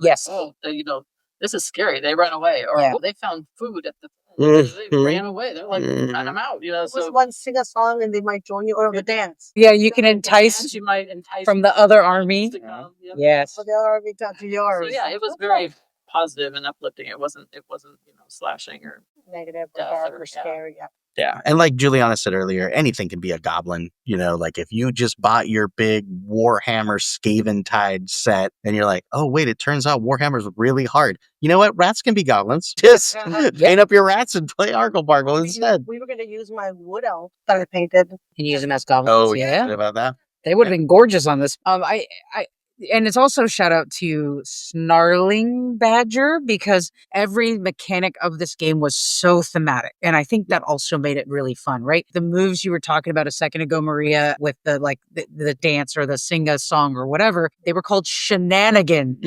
[SPEAKER 1] Yes.
[SPEAKER 5] Oh, this is scary. They run away, or they found food at the. They ran away. They're like, cut them out.
[SPEAKER 4] So one sing a song and they might join you, or the dance.
[SPEAKER 1] Yeah, you can entice.
[SPEAKER 5] You might entice
[SPEAKER 1] from the other army. Yes.
[SPEAKER 4] So the army got to yours.
[SPEAKER 5] So yeah, it was very positive and uplifting. It wasn't slashing or
[SPEAKER 4] negative or dark or scary.
[SPEAKER 3] Yeah. And like Juliana said earlier, anything can be a goblin. Like if you just bought your big Warhammer Skaventide set and you're like, oh, wait, it turns out Warhammer's really hard. You know what? Rats can be goblins. Just paint up your rats and play Argle-Bargle instead.
[SPEAKER 4] We were going to use my wood elf that I painted.
[SPEAKER 1] And use them as goblins.
[SPEAKER 3] Oh, yeah. What about that?
[SPEAKER 1] They would have been gorgeous on this. And it's also shout out to Snarling Badger because every mechanic of this game was so thematic. And I think that also made it really fun, right? The moves you were talking about a second ago, Maria, with the dance or the sing a song or whatever, they were called shenanigans,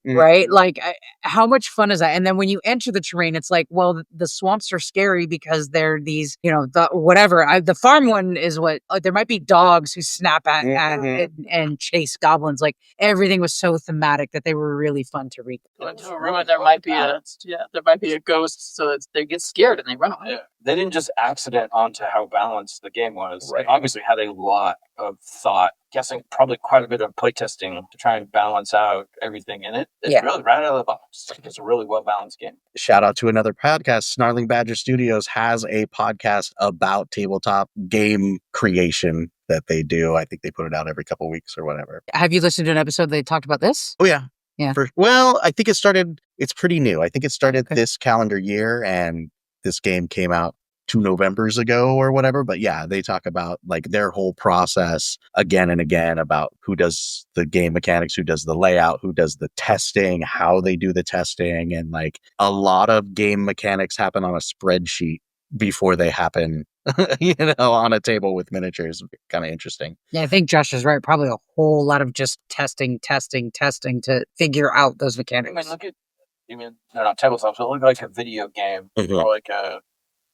[SPEAKER 1] right? Like how much fun is that? And then when you enter the terrain, it's like, well, the swamps are scary because they're these, the farm one is what, there might be dogs who snap at and chase goblins. like everything was so thematic that they were really fun to read.
[SPEAKER 5] Go into a room and there might be a ghost, so that they get scared and they run away.
[SPEAKER 6] Yeah. They didn't just accident onto how balanced the game was.
[SPEAKER 3] Right.
[SPEAKER 6] They obviously had a lot of thought, guessing probably quite a bit of playtesting to try and balance out everything in it. It's really right out of the box. It's a really well balanced game.
[SPEAKER 3] Shout out to another podcast. Snarling Badger Studios has a podcast about tabletop game creation that they do. I think they put it out every couple of weeks or whatever.
[SPEAKER 1] Have you listened to an episode they talked about this?
[SPEAKER 3] Oh, yeah.
[SPEAKER 1] Yeah.
[SPEAKER 3] Well, I think it's pretty new. I think it started this calendar year, and this game came out 2 Novembers ago or whatever. But yeah, they talk about like their whole process again and again about who does the game mechanics, who does the layout, who does the testing, how they do the testing. And like a lot of game mechanics happen on a spreadsheet before they happen, on a table with miniatures. Kind of interesting.
[SPEAKER 1] Yeah, I think Josh is right. Probably a whole lot of just testing to figure out those mechanics.
[SPEAKER 6] They're not tabletops, but look like a video game or like a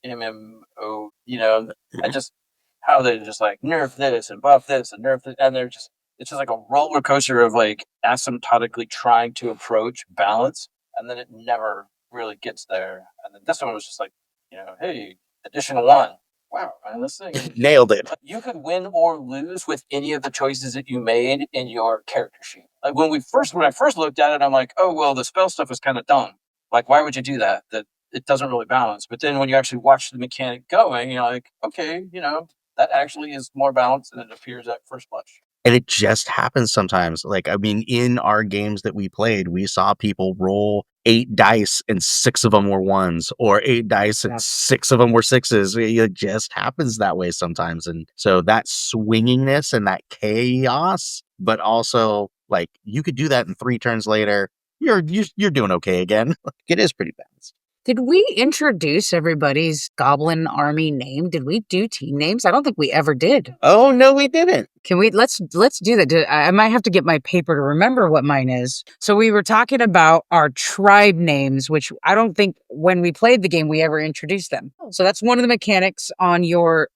[SPEAKER 6] MMO, and just how they just like nerf this and buff this and nerf this, and it's just like a roller coaster of like asymptotically trying to approach balance, and then it never really gets there. And then this one was just like, hey, edition 1. Wow, and this thing
[SPEAKER 3] nailed it.
[SPEAKER 6] You could win or lose with any of the choices that you made in your character sheet. Like when I first looked at it, I'm like, oh well, the spell stuff is kind of dumb. Like, why would you do that? That it doesn't really balance. But then when you actually watch the mechanic going, you're like, okay, that actually is more balanced than it appears at first blush.
[SPEAKER 3] And it just happens sometimes. Like, I mean, in our games that we played, we saw people roll 8 dice and 6 of them were 1s, or 8 dice and 6 of them were 6s. It just happens that way sometimes. And so that swingingness and that chaos, but also like you could do that in 3 turns later. You're doing okay again. It is pretty balanced.
[SPEAKER 1] Did we introduce everybody's Goblin army name? Did we do team names? I don't think we ever did.
[SPEAKER 3] Oh, no, we didn't.
[SPEAKER 1] Can we? Let's do that. I might have to get my paper to remember what mine is. So we were talking about our tribe names, which I don't think when we played the game, we ever introduced them. So that's one of the mechanics on your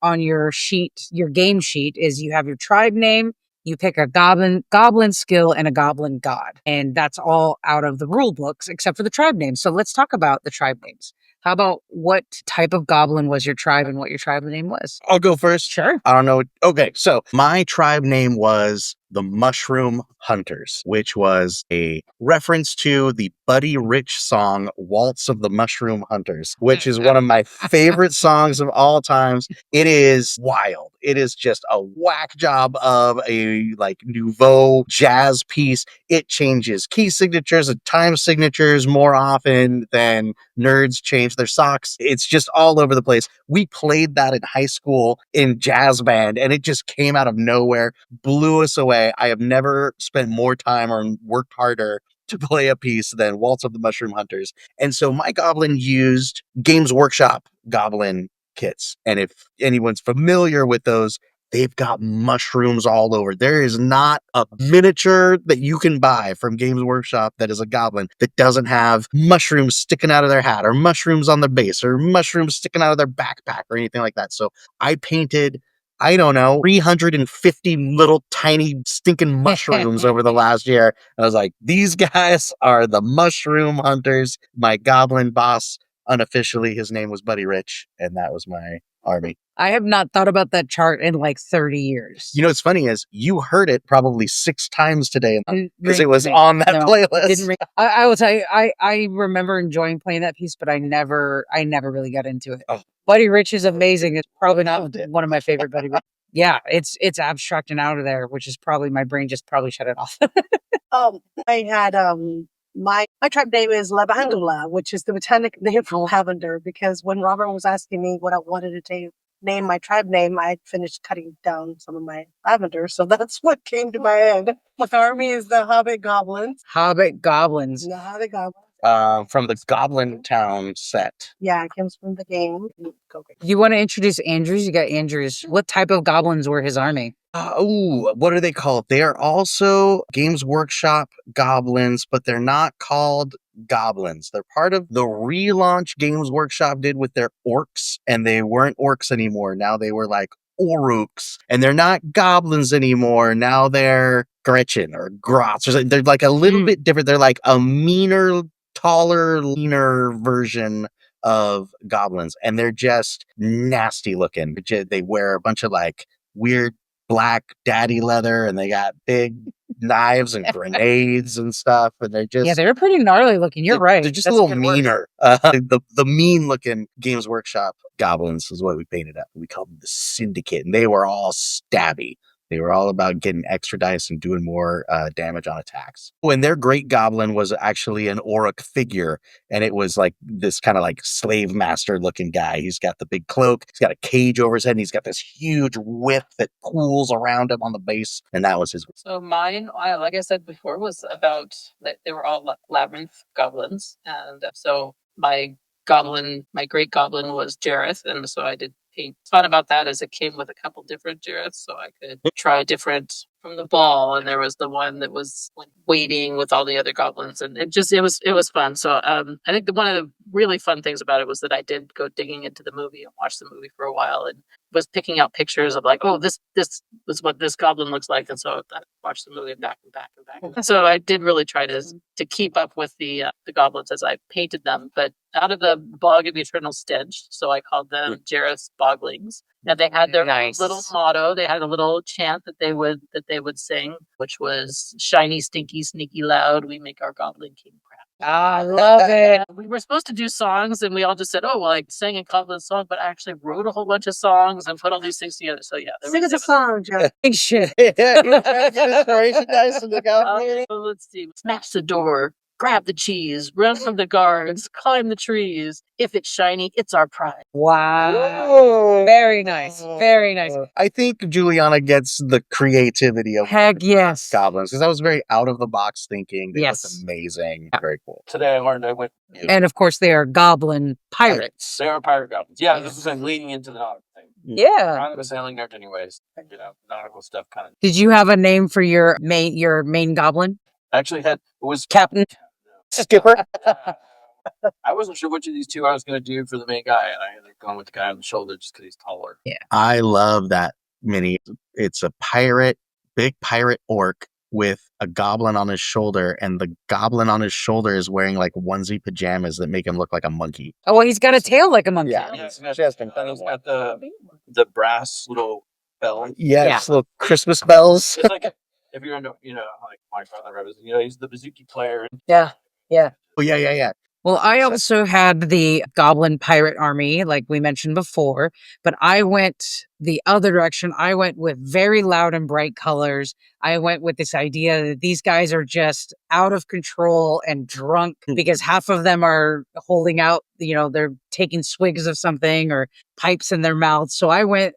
[SPEAKER 1] sheet, your game sheet, is you have your tribe name. You pick a goblin skill and a goblin god. And that's all out of the rule books except for the tribe names. So let's talk about the tribe names. How about what type of goblin was your tribe and what your tribe name was?
[SPEAKER 3] I'll go first.
[SPEAKER 1] Sure.
[SPEAKER 3] I don't know. Okay, so my tribe name was the Mushroom Hunters, which was a reference to the Buddy Rich song Waltz of the Mushroom Hunters, which is one of my favorite songs of all times. It is wild. It is just a whack job of a like nouveau jazz piece. It changes key signatures and time signatures more often than nerds change their socks. It's just all over the place. We played that in high school in jazz band, and it just came out of nowhere, blew us away. I have never spent more time or worked harder to play a piece than Waltz of the Mushroom Hunters. And so my goblin used Games Workshop goblin kits. And if anyone's familiar with those, they've got mushrooms all over. There is not a miniature that you can buy from Games Workshop that is a goblin that doesn't have mushrooms sticking out of their hat or mushrooms on their base or mushrooms sticking out of their backpack or anything like that. So I painted, 350 little tiny stinking mushrooms over the last year. I was like, these guys are the mushroom hunters. My goblin boss, unofficially, his name was Buddy Rich, and that was my army.
[SPEAKER 1] I have not thought about that chart in like 30 years.
[SPEAKER 3] What's funny is you heard it probably 6 times today because it was on that playlist.
[SPEAKER 1] I will tell you, I remember enjoying playing that piece, but I never really got into it. Oh. Buddy Rich is amazing. It's probably not one of my favorite Buddy Rich. Yeah, it's abstract and out of there, which is probably my brain just probably shut it off.
[SPEAKER 4] I had my tribe name is Labyrinth, which is the botanic name for lavender, because when Robert was asking me what I wanted to name my tribe name, I finished cutting down some of my lavender, so that's what came to my head. My army is the Hobbit Goblins.
[SPEAKER 1] Hobbit Goblins.
[SPEAKER 4] The Hobbit Goblins.
[SPEAKER 3] From the Goblin Town set.
[SPEAKER 4] Yeah, it comes from the game.
[SPEAKER 1] You want to introduce Andrews? You got Andrews. What type of goblins were his army?
[SPEAKER 3] What are they called? They are also Games Workshop goblins, but they're not called goblins. They're part of the relaunch Games Workshop did with their orcs, and they weren't orcs anymore. Now they were like Oruks, and they're not goblins anymore. Now they're Gretchen or Grotz. They're like a little bit different. They're like a meaner, taller, leaner version of goblins, and they're just nasty looking. They wear a bunch of like weird black daddy leather, and they got big knives and grenades and stuff, and they're just
[SPEAKER 1] they're pretty gnarly looking. You're right.
[SPEAKER 3] They're just
[SPEAKER 1] That's
[SPEAKER 3] a little
[SPEAKER 1] good word.
[SPEAKER 3] meaner. The mean looking Games Workshop goblins is what we painted up. We called them the Syndicate, and they were all stabby. They were all about getting extra dice and doing more damage on attacks. When their great goblin was actually an Orc figure, and it was like this kind of like slave master looking guy. He's got the big cloak, he's got a cage over his head, and he's got this huge whip that pools around him on the base, and that was his.
[SPEAKER 5] So mine, like I said before, was about that they were all Labyrinth goblins, and so my great goblin was Jareth, and so I did paint. Fun about that is it came with a couple different Jareths, so I could try different from the ball, and there was the one that was like waiting with all the other goblins, and it was fun. So I think one of the really fun things about it was that I did go digging into the movie and watch the movie for a while, and was picking out pictures of like, oh, this is what this goblin looks like, and so I watched the movie back and back and back. So I did really try to keep up with the goblins as I painted them, but out of the Bog of the Eternal Stench, so I called them Jareth's Boglings. And they had their little motto. They had a little chant that they would sing, which was "Shiny, stinky, sneaky, loud. We make our Goblin King proud."
[SPEAKER 1] I love it.
[SPEAKER 5] We were supposed to do songs, and we all just said, "Oh, well, I sang a Goblin song," but I actually wrote a whole bunch of songs and put all these things together. So yeah,
[SPEAKER 4] Sing us a song, Joe.
[SPEAKER 1] Shit.
[SPEAKER 3] Inspiration dice in the goblin.
[SPEAKER 5] So let's see. Smash the door. Grab the cheese, run from the guards, climb the trees. If it's shiny, it's our pride.
[SPEAKER 1] Wow. Very nice. Very nice.
[SPEAKER 3] I think Juliana gets the creativity of
[SPEAKER 1] Heck yes.
[SPEAKER 3] goblins, because that was very out of the box thinking. They looked
[SPEAKER 1] Yes.
[SPEAKER 3] amazing. Very cool.
[SPEAKER 6] Today I learned I went.
[SPEAKER 1] And of course, they are goblin pirates.
[SPEAKER 6] They are pirate goblins. Yeah, this is like leading into the nautical thing.
[SPEAKER 1] Yeah.
[SPEAKER 6] I'm a sailing nerd, anyways. You know, nautical stuff kind of.
[SPEAKER 1] Did you have a name for your main goblin?
[SPEAKER 6] I actually had it was
[SPEAKER 1] Captain?
[SPEAKER 3] Skipper.
[SPEAKER 6] I wasn't sure which of these two I was going to do for the main guy, and I ended up going with the guy on the shoulder just because he's taller.
[SPEAKER 1] Yeah.
[SPEAKER 3] I love that mini. It's a big pirate orc with a goblin on his shoulder, and the goblin on his shoulder is wearing like onesie pajamas that make him look like a monkey.
[SPEAKER 1] Oh, well, he's got a tail like a monkey.
[SPEAKER 3] Yeah.
[SPEAKER 6] He's got the brass little bell.
[SPEAKER 3] Yes, little Christmas bells.
[SPEAKER 6] It's like if you're into, like my father, he's the bouzouki player.
[SPEAKER 1] Yeah.
[SPEAKER 3] Oh, yeah.
[SPEAKER 1] Well, I also had the Goblin Pirate Army, like we mentioned before, but I went the other direction. I went with very loud and bright colors. I went with this idea that these guys are just out of control and drunk because half of them are holding out, they're taking swigs of something or pipes in their mouths. So I went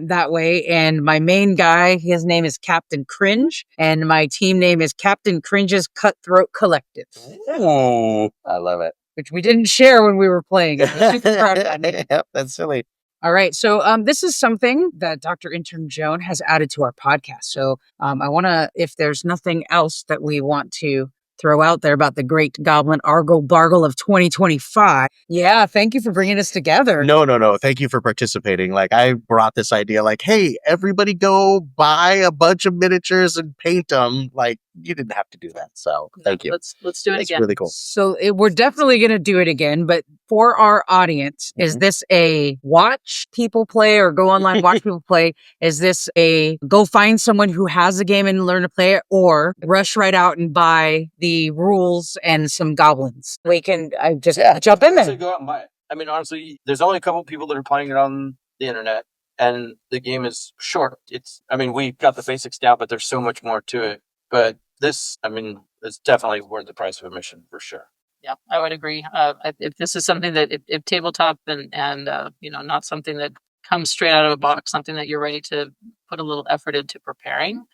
[SPEAKER 1] that way. And my main guy, his name is Captain Cringe, and my team name is Captain Cringe's Cutthroat Collective.
[SPEAKER 3] Oh, I love it.
[SPEAKER 1] Which we didn't share when we were playing. I'm super proud of that name.
[SPEAKER 3] Yep, that's silly.
[SPEAKER 1] All right. So this is something that Dr. Intern Joan has added to our podcast. So I want to, if there's nothing else that we want to throw out there about the great goblin Argle-Bargle of 2025. Yeah, thank you for bringing us together.
[SPEAKER 3] No. Thank you for participating. Like, I brought this idea like, hey, everybody go buy a bunch of miniatures and paint them. Like, you didn't have to do that. So thank you.
[SPEAKER 5] Let's do it
[SPEAKER 3] That's
[SPEAKER 5] again.
[SPEAKER 3] really cool.
[SPEAKER 1] So we're definitely going to do it again. But for our audience, is this a watch people play or go online, watch people play? Is this a go find someone who has a game and learn to play it, or rush right out and buy the rules and some goblins? We can just jump in
[SPEAKER 6] So
[SPEAKER 1] there.
[SPEAKER 6] go out and buy it. I mean, honestly, there's only a couple people that are playing it on the internet, and the game is short. We got the basics down, but there's so much more to it. But this, it's definitely worth the price of admission for sure.
[SPEAKER 5] Yeah, I would agree. If this is something that, if tabletop and not something that comes straight out of a box, something that you're ready to put a little effort into preparing.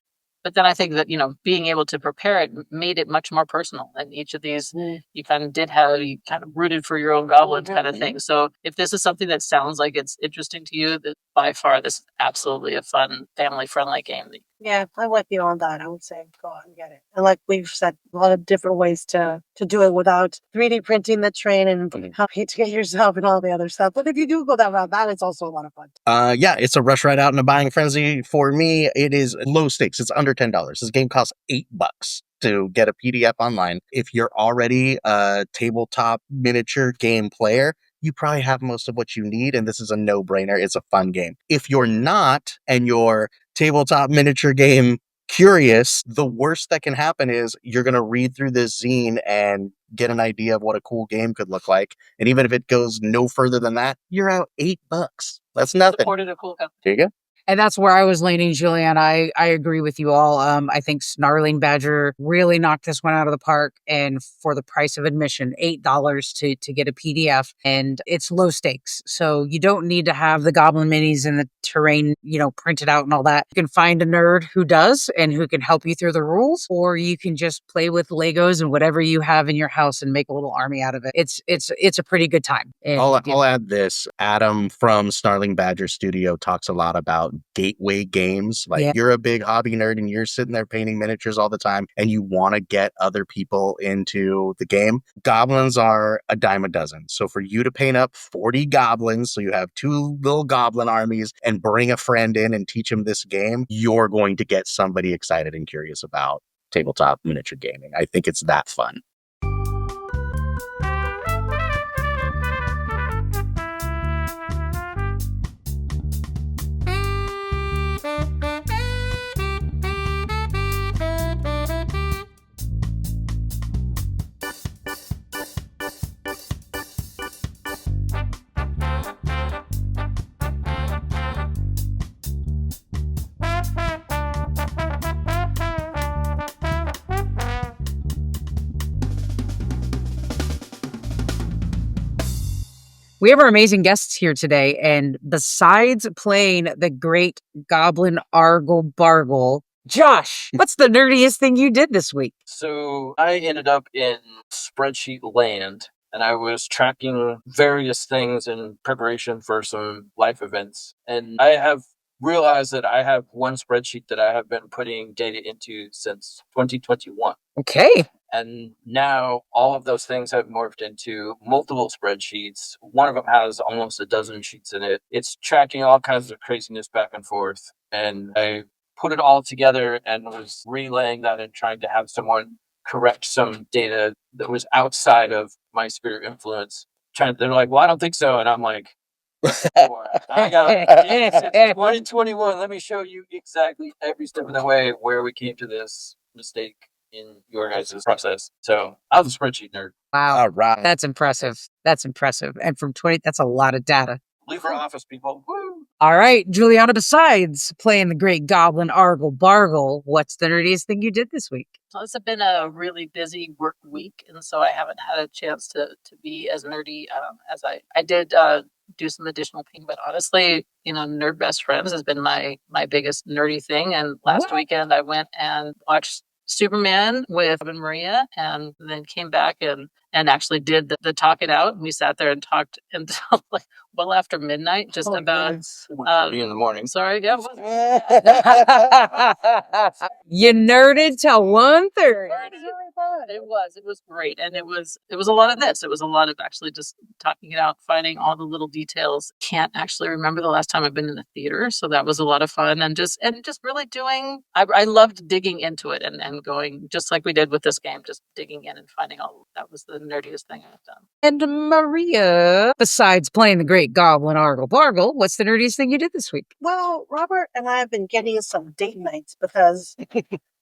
[SPEAKER 5] But then I think that, being able to prepare it made it much more personal. And each of these, you kind of rooted for your own goblins kind of thing. So if this is something that sounds like it's interesting to you, that by far, this is absolutely a fun, family-friendly game.
[SPEAKER 4] Yeah, I'm with you on that. I would say go out and get it. And like we've said, a lot of different ways to do it without 3D printing the train and helping to get yourself and all the other stuff. But if you do go that route, that is also a lot of fun.
[SPEAKER 3] Yeah, it's a rush right out in a buying frenzy. For me, it is low stakes. It's under $10. This game costs $8 to get a PDF online. If you're already a tabletop miniature game player, you probably have most of what you need, and this is a no-brainer. It's a fun game. If you're not, and you're tabletop miniature game curious, the worst that can happen is you're going to read through this zine and get an idea of what a cool game could look like. And even if it goes no further than that, you're out $8. That's nothing.
[SPEAKER 5] Supported a cool company.
[SPEAKER 3] There you go.
[SPEAKER 1] And that's where I was leaning, Julianne. I agree with you all. I think Snarling Badger really knocked this one out of the park. And for the price of admission, $8 to get a PDF. And it's low stakes. So you don't need to have the Goblin minis and the terrain, printed out and all that. You can find a nerd who does and who can help you through the rules. Or you can just play with Legos and whatever you have in your house and make a little army out of it. It's a pretty good time. And,
[SPEAKER 3] I'll add this. Adam from Snarling Badger Studio talks a lot about gateway games. Like you're a big hobby nerd and you're sitting there painting miniatures all the time and you want to get other people into the game. Goblins are a dime a dozen. So for you to paint up 40 goblins, so you have 2 little goblin armies, and bring a friend in and teach them this game, you're going to get somebody excited and curious about tabletop miniature gaming. I think it's that fun.
[SPEAKER 1] We have our amazing guests here today, and besides playing the great Goblin Argle-Bargle, Josh, what's the nerdiest thing you did this week?
[SPEAKER 6] So I ended up in spreadsheet land, and I was tracking various things in preparation for some life events. And I have realized that I have one spreadsheet that I have been putting data into since 2021.
[SPEAKER 1] Okay.
[SPEAKER 6] And now all of those things have morphed into multiple spreadsheets. One of them has almost a dozen sheets in it. It's tracking all kinds of craziness back and forth. And I put it all together and was relaying that and trying to have someone correct some data that was outside of my sphere of influence. They're like, well, I don't think so. And I'm like, I got 2021. Let me show you exactly every step of the way where we came to this mistake in your guys' process. So I was a spreadsheet nerd.
[SPEAKER 1] Wow.
[SPEAKER 3] All right.
[SPEAKER 1] That's impressive. And from 20, that's a lot of data.
[SPEAKER 6] Leave for office, people. Woo!
[SPEAKER 1] All right, Juliana, besides playing the great Goblin Argle-Bargle, what's the nerdiest thing you did this week?
[SPEAKER 5] So it's been a really busy work week, and so I haven't had a chance to be as nerdy as I did do some additional painting. But honestly, Nerd Best Friends has been my biggest nerdy thing. And last weekend I went and watched Superman with Bob and Maria, and then came back and actually did the talk it out. And we sat there and talked until like well after midnight, just about
[SPEAKER 6] 1:30 in the morning.
[SPEAKER 5] Sorry, yeah.
[SPEAKER 1] You nerded till 1:30.
[SPEAKER 5] It was great, and it was a lot of this. It was a lot of actually just talking it out, finding all the little details. Can't actually remember the last time I've been in the theater, so that was a lot of fun, and just really doing. I loved digging into it and going just like we did with this game, just digging in and finding all. That was the nerdiest thing I've done.
[SPEAKER 1] And Maria, besides playing the great Goblin Argle-Bargle, what's the nerdiest thing you did this week?
[SPEAKER 4] Well, Robert and I have been getting some date nights because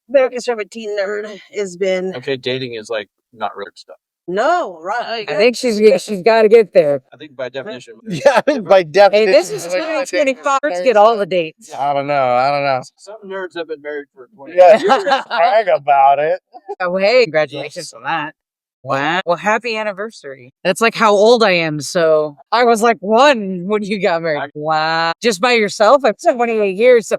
[SPEAKER 4] America's favorite teen nerd has been.
[SPEAKER 6] Okay, dating is like not real stuff.
[SPEAKER 4] No, right.
[SPEAKER 1] I think she's got to get there.
[SPEAKER 6] I think by definition.
[SPEAKER 3] Yeah, by definition.
[SPEAKER 1] Hey, this is 2025. Let's get all the dates.
[SPEAKER 3] I don't know.
[SPEAKER 6] Some nerds have been married for 20 years.
[SPEAKER 3] Yeah, brag about it.
[SPEAKER 1] Oh, hey, congratulations on that. Wow. Well, happy anniversary. That's like how old I am. So I was like 1 when you got married. Wow. Just by yourself? I'm 28 years. So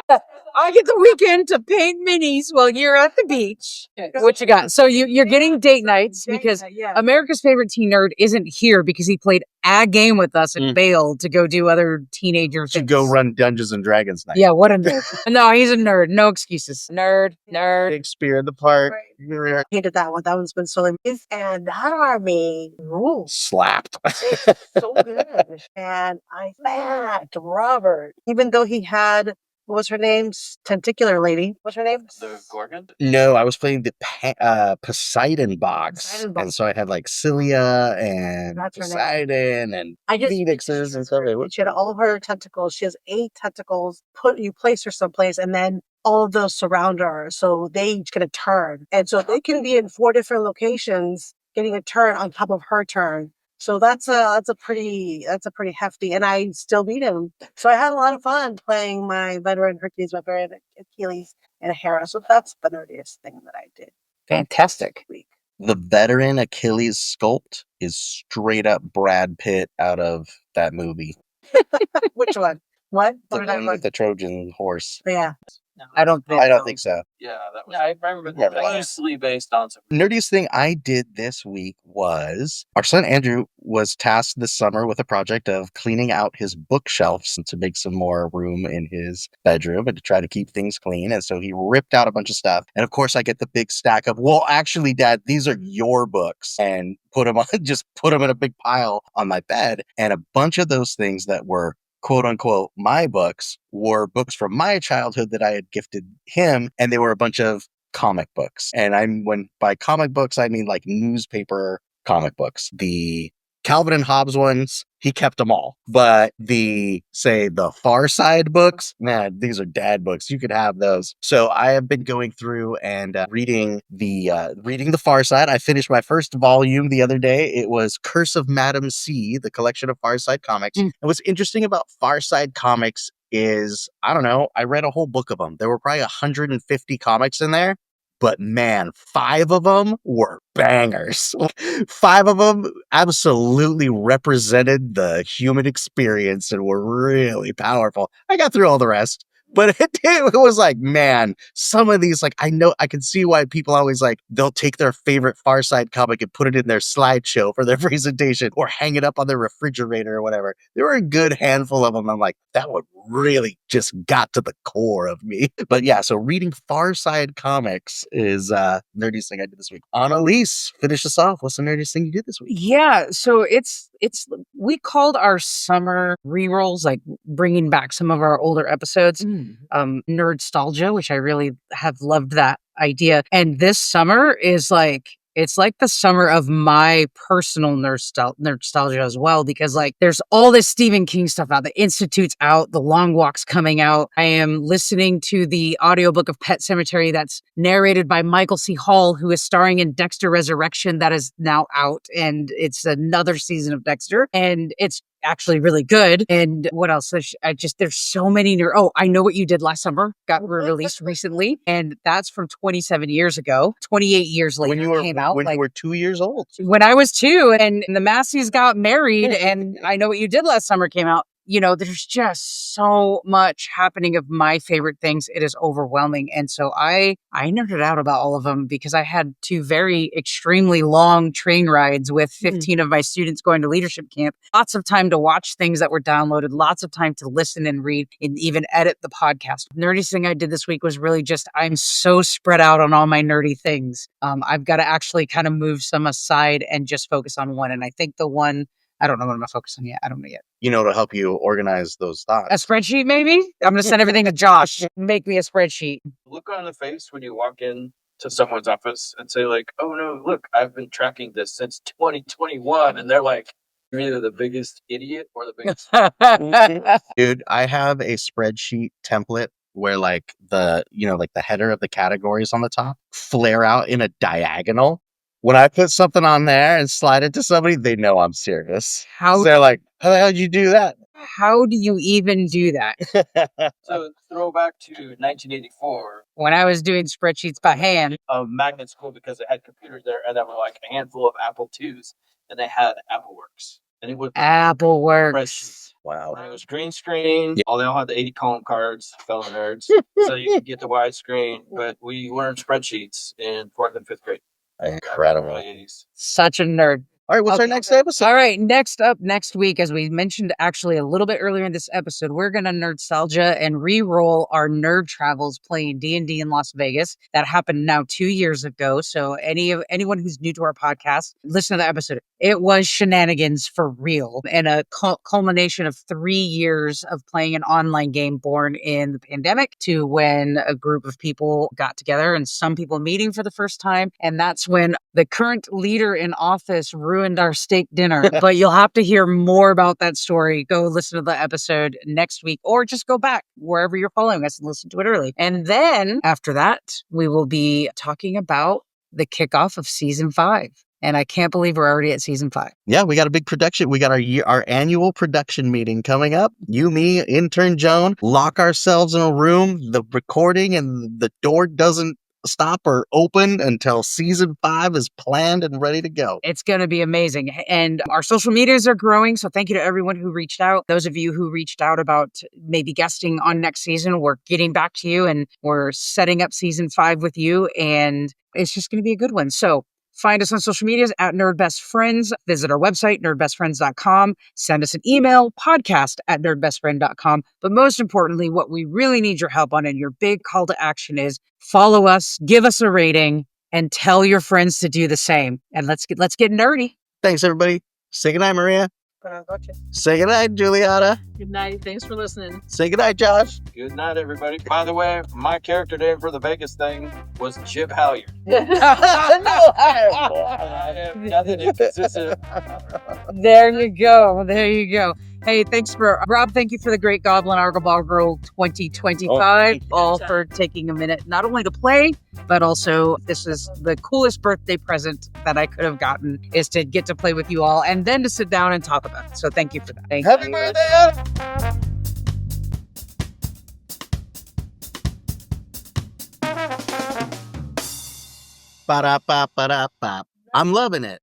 [SPEAKER 1] I get the weekend to paint minis while you're at the beach. What you got? So you're getting date nights because America's favorite teen nerd isn't here because he played a game with us and bailed to go do other teenager
[SPEAKER 3] To
[SPEAKER 1] things.
[SPEAKER 3] go run Dungeons and Dragons night.
[SPEAKER 1] Yeah, what a nerd. No, he's a nerd. No excuses. Nerd.
[SPEAKER 3] Shakespeare in the park.
[SPEAKER 4] I hated that one. That one's been so amazing. And that army rules.
[SPEAKER 3] Slapped.
[SPEAKER 4] So good. And I laughed, Robert, even though he had, what was her name? Tentacular lady. What's her name?
[SPEAKER 6] The Gorgon?
[SPEAKER 3] No, I was playing the Poseidon box. And so I had like Cilia and Poseidon and phoenixes and stuff.
[SPEAKER 4] She had all of her tentacles. She has 8 tentacles. You place her someplace and then all of those surround her. So they each get a turn. And so they can be in 4 different locations getting a turn on top of her turn. So that's a pretty hefty, and I still beat him. So I had a lot of fun playing my veteran Hercules, my veteran Achilles, and Hera. So that's the nerdiest thing that I did.
[SPEAKER 1] Fantastic.
[SPEAKER 3] The veteran Achilles sculpt is straight up Brad Pitt out of that movie.
[SPEAKER 4] Which one? What?
[SPEAKER 3] The one with the Trojan horse.
[SPEAKER 4] Yeah.
[SPEAKER 5] No,
[SPEAKER 1] I don't think
[SPEAKER 3] so.
[SPEAKER 6] Yeah, that was.
[SPEAKER 5] No, I remember that.
[SPEAKER 6] Loosely based on some.
[SPEAKER 3] Nerdiest thing I did this week was our son Andrew was tasked this summer with a project of cleaning out his bookshelves to make some more room in his bedroom and to try to keep things clean. And so he ripped out a bunch of stuff. And of course, I get the big stack of, well, actually, Dad, these are your books, and put them in a big pile on my bed. And a bunch of those things that were quote unquote my books were books from my childhood that I had gifted him, and they were a bunch of comic books. And when by comic books I mean like newspaper comic books. The Calvin and Hobbes ones, he kept them all. But the Far Side books, man, these are dad books. You could have those. So I have been going through and reading the Far Side. I finished my first volume the other day. It was Curse of Madam C, the collection of Far Side comics. And what's interesting about Far Side comics is, I don't know, I read a whole book of them. There were probably 150 comics in there. But man, 5 of them were bangers. 5 of them absolutely represented the human experience and were really powerful. I got through all the rest. But it was like, man, some of these, like, I know, I can see why people always like, they'll take their favorite Far Side comic and put it in their slideshow for their presentation or hang it up on their refrigerator or whatever. There were a good handful of them. I'm like, that one really just got to the core of me. But yeah, so reading Far Side comics is nerdiest thing I did this week. Analese, finish us off. What's the nerdiest thing you did this week?
[SPEAKER 1] Yeah, so it's we called our summer rerolls, like bringing back some of our older episodes, nerdstalgia, which I really have loved that idea. And this summer is like, it's like the summer of my personal nerdstalgia as well, because like there's all this Stephen King stuff out. The Institute's out, The Long Walk's coming out. I am listening to the audiobook of Pet Sematary that's narrated by Michael C. Hall, who is starring in Dexter Resurrection, that is now out. And it's another season of Dexter. And it's actually really good. And what else? There's so many I Know What You Did Last Summer got released recently, and that's from 27 years ago. 28 years later, came out.
[SPEAKER 3] When you were 2 years old.
[SPEAKER 1] When I was 2, and the Massies got married, and I Know What You Did Last Summer came out. You know, there's just so much happening of my favorite things. It is overwhelming. And so I nerded out about all of them because I had 2 very extremely long train rides with 15 of my students going to leadership camp. Lots of time to watch things that were downloaded, lots of time to listen and read and even edit the podcast. Nerdiest thing I did this week was really just, I'm so spread out on all my nerdy things. I've got to actually kind of move some aside and just focus on one. And I think the one, I don't know what I'm going to focus on yet. I don't know yet.
[SPEAKER 3] You know, to help you organize those thoughts.
[SPEAKER 1] A spreadsheet, maybe? I'm going to send everything to Josh. Make me a spreadsheet.
[SPEAKER 6] Look on the face when you walk in to someone's office and say like, oh no, look, I've been tracking this since 2021. And they're like, you're either the biggest idiot or the biggest.
[SPEAKER 3] Dude, I have a spreadsheet template where like the header of the categories on the top flare out in a diagonal. When I put something on there and slide it to somebody, they know I'm serious. So they're like, how the hell did you do that?
[SPEAKER 1] How do you even do that?
[SPEAKER 6] So throwback to 1984.
[SPEAKER 1] When I was doing spreadsheets by hand.
[SPEAKER 6] Magnet School, because it had computers there, and there were like a handful of Apple IIs, and they had AppleWorks. And it was
[SPEAKER 1] AppleWorks.
[SPEAKER 3] Wow.
[SPEAKER 6] And it was green screen. They all had the 80 column cards, fellow nerds. So you could get the widescreen. But we learned spreadsheets in 4th and 5th grade.
[SPEAKER 3] Incredible.
[SPEAKER 6] Early 80s.
[SPEAKER 1] Such a nerd.
[SPEAKER 3] All right, what's our next episode?
[SPEAKER 1] All right, next up, next week, as we mentioned actually a little bit earlier in this episode, we're going to nerdstalgia and re-roll our nerd travels playing D&D in Las Vegas. That happened now 2 years ago. So anyone who's new to our podcast, listen to the episode. It was shenanigans for real, and a culmination of 3 years of playing an online game born in the pandemic to when a group of people got together and some people meeting for the first time. And that's when the current leader in office ruined our steak dinner. But you'll have to hear more about that story. Go listen to the episode next week, or just go back wherever you're following us and listen to it early. And then after that, we will be talking about the kickoff of season 5. And I can't believe we're already at season 5.
[SPEAKER 3] Yeah, we got a big production. We got our annual production meeting coming up. You, me, intern Joan, lock ourselves in a room, the recording, and the door doesn't stop or open until season 5 is planned and ready to go.
[SPEAKER 1] It's going to be amazing. And our social medias are growing. So thank you to everyone who reached out. Those of you who reached out about maybe guesting on next season, we're getting back to you and we're setting up season 5 with you. And it's just going to be a good one. So find us on social medias at Nerd Best Friends. Visit our website, nerdbestfriends.com. Send us an email, podcast@nerdbestfriend.com. But most importantly, what we really need your help on and your big call to action is follow us, give us a rating, and tell your friends to do the same. And let's get nerdy.
[SPEAKER 3] Thanks, everybody. Say goodnight, Maria.
[SPEAKER 4] Buenas noches.
[SPEAKER 3] Say goodnight, Juliana.
[SPEAKER 5] Good night. Thanks for listening.
[SPEAKER 3] Say goodnight, Josh.
[SPEAKER 6] Good night, everybody. By the way, my character name for the Vegas thing was Chip Halyard. I have nothing inconsistent.
[SPEAKER 1] There you go. There you go. Hey, thanks for Rob. Thank you for the great Goblin Argle-Bargle 2025. All for taking a minute, not only to play, but also this is the coolest birthday present that I could have gotten is to get to play with you all and then to sit down and talk about it. So thank you for that. Thank
[SPEAKER 3] Happy
[SPEAKER 1] you.
[SPEAKER 3] birthday! Ba-da-ba-ba-da-ba. I'm loving it.